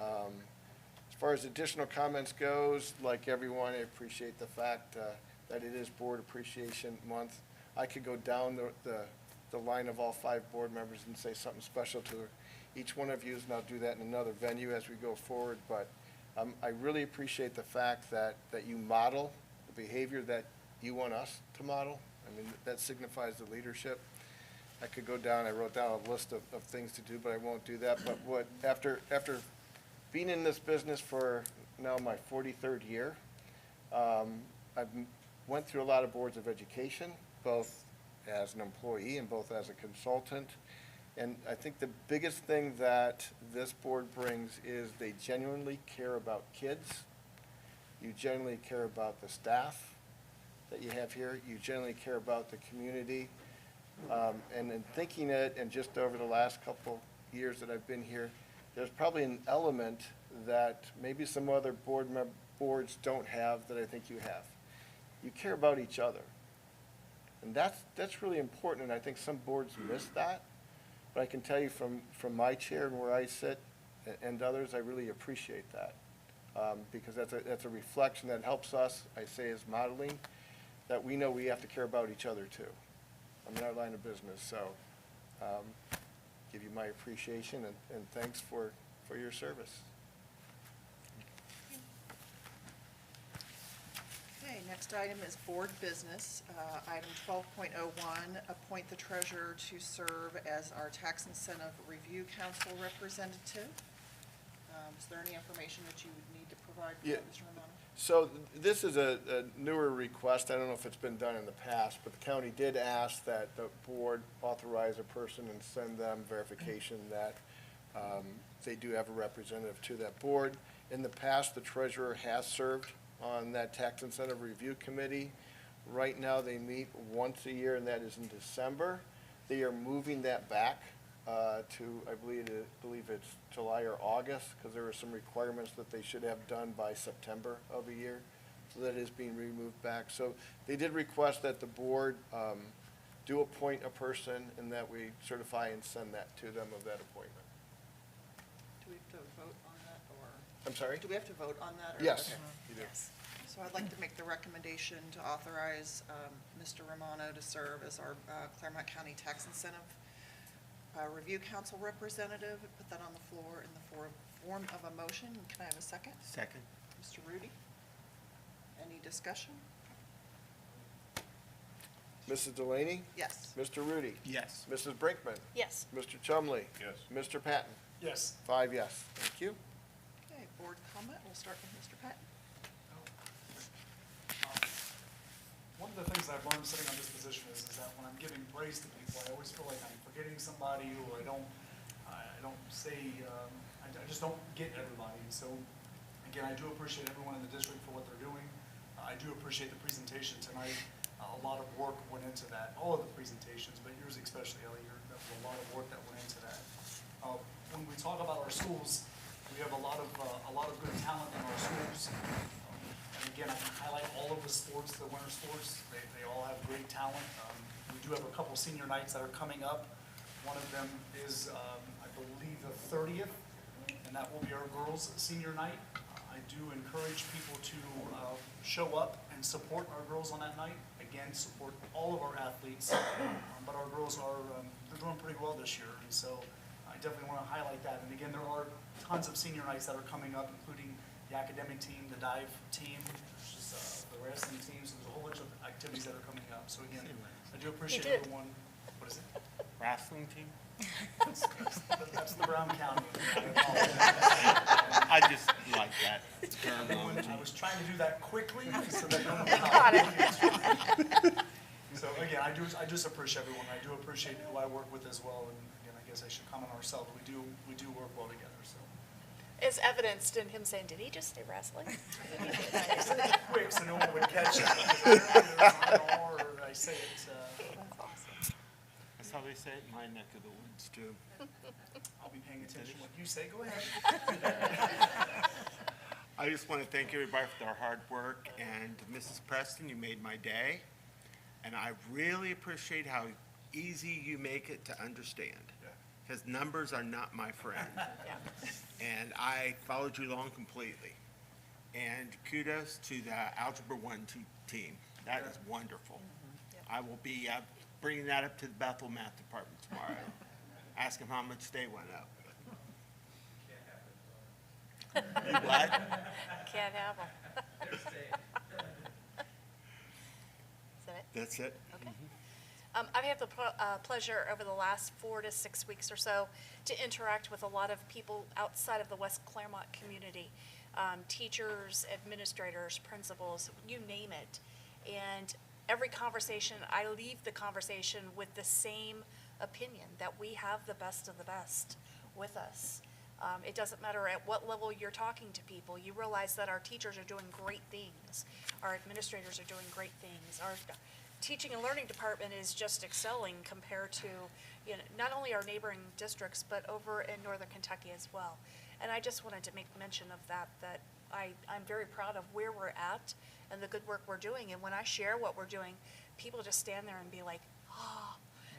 As far as additional comments goes, like everyone, I appreciate the fact that it is Board Appreciation Month. I could go down the line of all 5 board members and say something special to each one of you, and I'll do that in another venue as we go forward. But I really appreciate the fact that you model the behavior that you want us to model. I mean, that signifies the leadership. I could go down, I wrote down a list of things to do, but I won't do that. But after being in this business for now my 43rd year, I've went through a lot of boards of education, both as an employee and both as a consultant. And I think the biggest thing that this board brings is they genuinely care about kids. You genuinely care about the staff that you have here. You genuinely care about the community. And in thinking it, and just over the last couple years that I've been here, there's probably an element that maybe some other boards don't have that I think you have. You care about each other. And that's really important, and I think some boards miss that. But I can tell you from my chair and where I sit and others, I really appreciate that. Because that's a reflection that helps us, I say as modeling, that we know we have to care about each other too. I'm in our line of business, so give you my appreciation and thanks for your service. Okay, next item is board business. Item 12.01, appoint the treasurer to serve as our tax incentive review council representative. Is there any information that you would need to provide for that, Mr. Romano? So this is a newer request. I don't know if it's been done in the past, but the county did ask that the board authorize a person and send them verification that they do have a representative to that board. In the past, the treasurer has served on that tax incentive review committee. Right now, they meet once a year, and that is in December. They are moving that back to, I believe it's July or August, because there are some requirements that they should have done by September of a year. So that is being removed back. So they did request that the board do appoint a person and that we certify and send that to them of that appointment. Do we have to vote on that, or? I'm sorry? Do we have to vote on that? Or? Yes. Okay. You do. So I'd like to make the recommendation to authorize Mr. Romano to serve as our Clermont County Tax Incentive Review Council representative. Put that on the floor in the form of a motion. Can I have a second? Second. Mr. Rudy? Any discussion? Mrs. Delaney? Yes. Mr. Rudy? Yes. Mrs. Brinkman? Yes. Mr. Chumley? Yes. Mr. Patton? Yes. 5 yes. Thank you. Okay, board comment. We'll start with Mr. Patton. One of the things I've learned sitting on this position is that when I'm giving praise to people, I always feel like I'm forgetting somebody, or I don't say, I just don't get everybody. So again, I do appreciate everyone in the district for what they're doing. I do appreciate the presentation tonight. A lot of work went into that, all of the presentations, but yours especially, Ellie, there was a lot of work that went into that. When we talk about our schools, we have a lot of good talent in our schools. And again, I can highlight all of the sports, the winter sports. They all have great talent. We do have a couple senior nights that are coming up. One of them is, I believe, the 30th, and that will be our girls' senior night. I do encourage people to show up and support our girls on that night. Again, support all of our athletes, but our girls are they're doing pretty well this year, and so I definitely want to highlight that. And again, there are tons of senior nights that are coming up, including the academic team, the dive team, the wrestling team. So there's a whole bunch of activities that are coming up. So again, I do appreciate everyone. What is it? Wrestling team? That's the Brown County. I just like that terminology. I was trying to do that quickly so that no one Got it. So again, I just appreciate everyone. I do appreciate who I work with as well. And again, I guess I should comment on ourselves. We do work well together. So. As evidenced in him saying, did he just say wrestling? Quick, so no one would catch it. Or I say it. That's awesome. That's how they say it in my neck of the woods, too. I'll be paying attention to what you say. Go ahead. I just want to thank everybody for their hard work, and Mrs. Preston, you made my day, and I really appreciate how easy you make it to understand, because numbers are not my friend. Yeah. And I followed you along completely. And kudos to the Algebra 1 team. That is wonderful. I will be bringing that up to the Bethel Math Department tomorrow. Ask them how much they went up. You what? Can't have them. Is that it? That's it. Okay. I've had the pleasure over the last 4 to 6 weeks or so to interact with a lot of people outside of the West Clermont community, teachers, administrators, principals, you name it. And every conversation, I leave the conversation with the same opinion, that we have the best of the best with us. It doesn't matter at what level you're talking to people. You realize that our teachers are doing great things. Our administrators are doing great things. Our teaching and learning department is just excelling compared to, not only our neighboring districts, but over in northern Kentucky as well. And I just wanted to make mention of that I'm very proud of where we're at and the good work we're doing. And when I share what we're doing, people just stand there and be like, oh,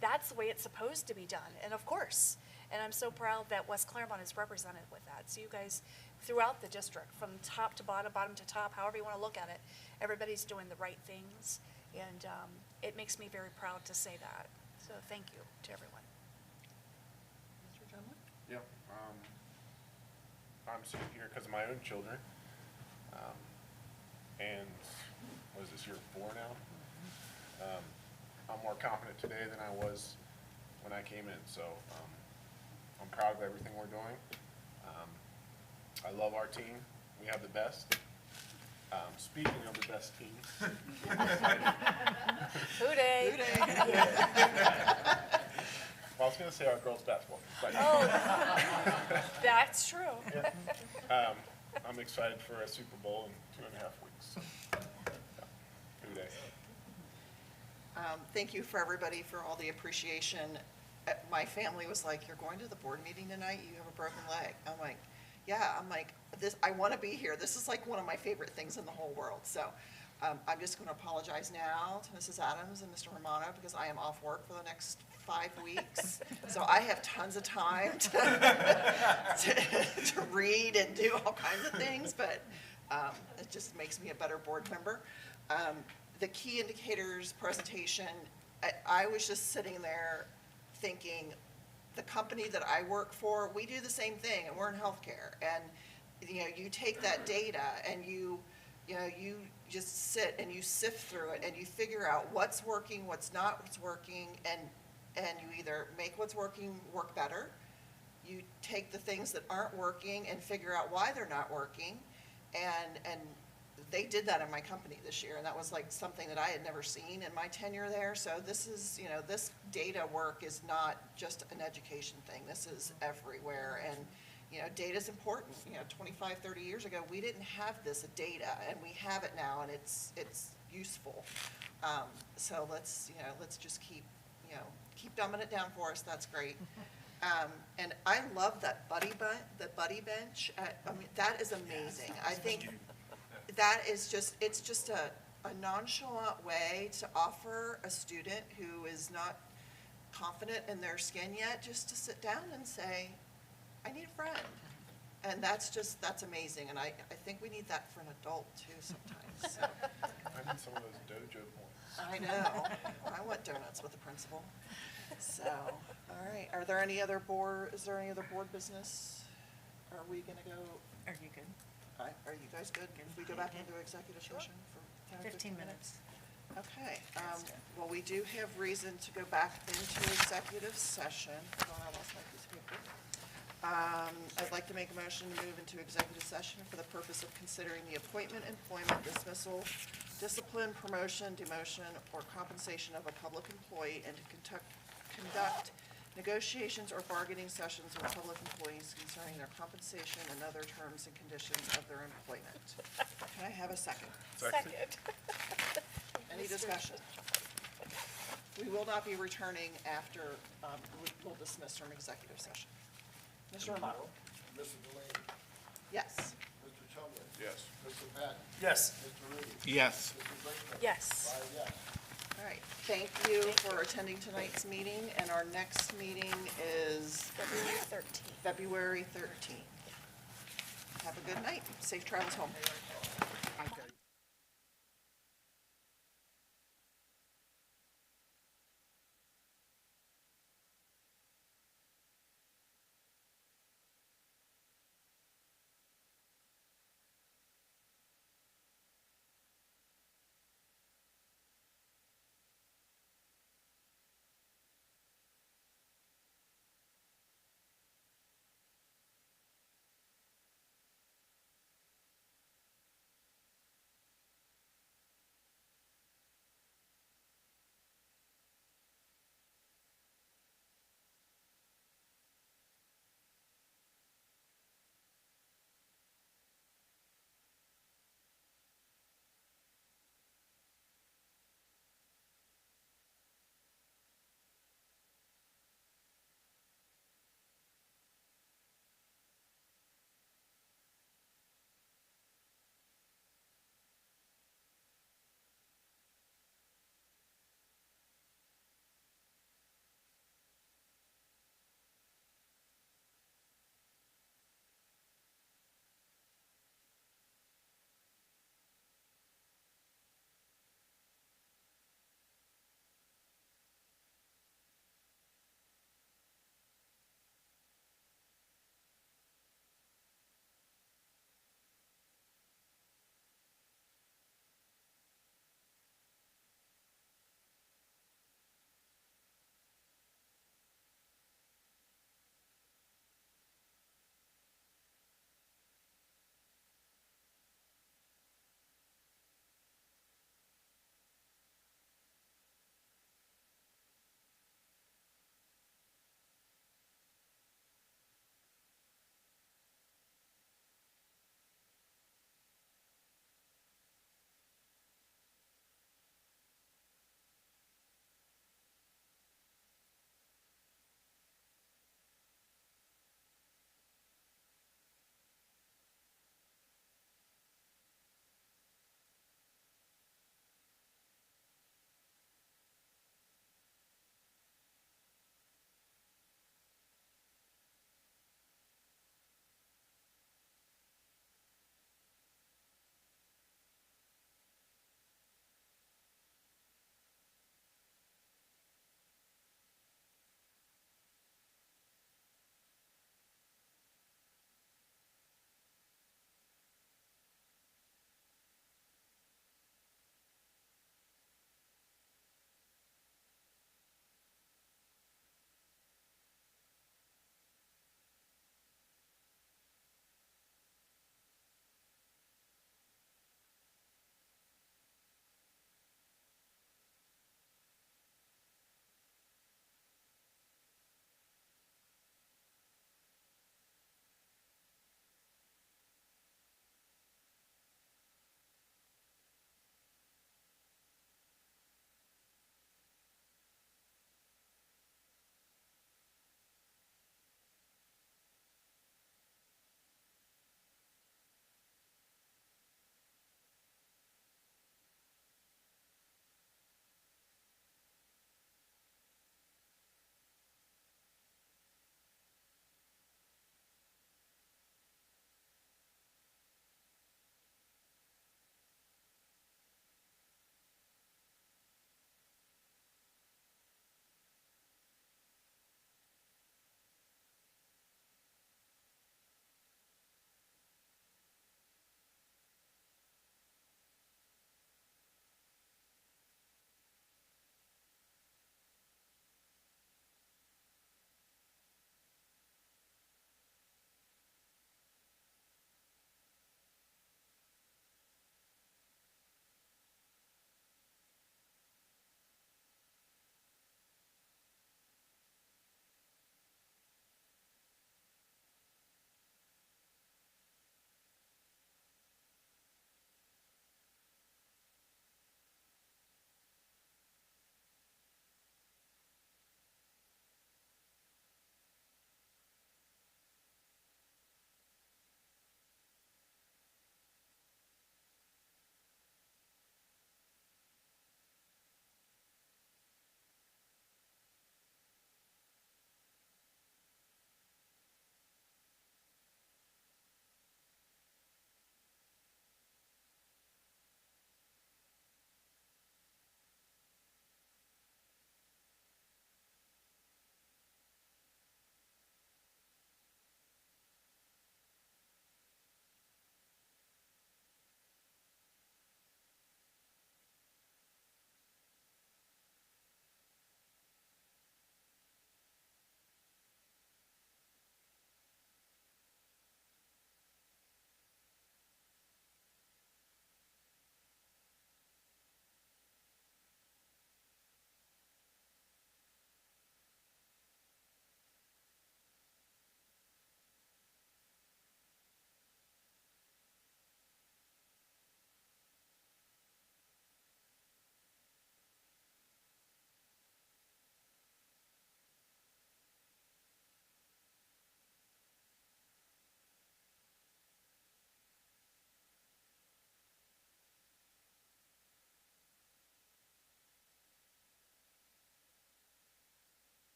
that's the way it's supposed to be done. And of course, and I'm so proud that West Clermont is represented with that. So you guys, throughout the district, from top to bottom, bottom to top, however you want to look at it, everybody's doing the right things. And it makes me very proud to say that. So thank you to everyone. Mr. Chumley? Yep. I'm sitting here because of my own children. And what is this, year 4 now? I'm more confident today than I was when I came in. So I'm proud of everything we're doing. I love our team. We have the best. Speaking of the best teams. Hooday. Well, I was going to say our girls' basketball team. But Oh, that's true. I'm excited for a Super Bowl in 2.5 weeks. Hooday. Thank you for everybody for all the appreciation. My family was like, "You're going to the board meeting tonight? You have a broken leg." I'm like, "Yeah." I'm like, I want to be here. This is like one of my favorite things in the whole world. So I'm just going to apologize now to Mrs. Adams and Mr. Romano because I am off work for the next 5 weeks. So I have tons of time to read and do all kinds of things, but it just makes me a better board member. The key indicators presentation, I was just sitting there thinking, the company that I work for, we do the same thing, and we're in healthcare. And, you take that data and you just sit and you sift through it and you figure out what's working, what's not what's working, and you either make what's working work better, you take the things that aren't working and figure out why they're not working, and they did that in my company this year, and that was like something that I had never seen in my tenure there. So this is, this data work is not just an education thing. This is everywhere, and, data is important. 25, 30 years ago, we didn't have this data, and we have it now, and it's useful. So let's just keep dumbing it down for us. That's great. And I love that buddy bench. I mean, that is amazing. I think that is it's just a nonchalant way to offer a student who is not confident in their skin yet, just to sit down and say, I need a friend. And that's amazing. And I think we need that for an adult too sometimes. So. I need some of those dojo points. I know. I want donuts with the principal. So, all right. Is there any other board business? Are we gonna go? Are you good? Are you guys good? Can we go back into executive session for 10 or 15 minutes. Okay. Well, we do have reason to go back into executive session. Hold on, I lost my piece of paper. I'd like to make a motion to move into executive session for the purpose of considering the appointment, employment, dismissal, discipline, promotion, demotion, or compensation of a public employee, and to conduct negotiations or bargaining sessions with public employees concerning their compensation and other terms and conditions of their employment. Can I have a second? Second. Any discussion? We will not be returning after, we'll dismiss from executive session. Mr. Romano? Mr. Delaney? Yes. Mr. Chumley? Yes. Mr. Patton? Yes. Mr. Rudy? Yes. Mr. Brinkman? Yes. 5 yes. All right, thank you for attending tonight's meeting, and our next meeting is February 13th. February 13th. Have a good night. Safe travels home.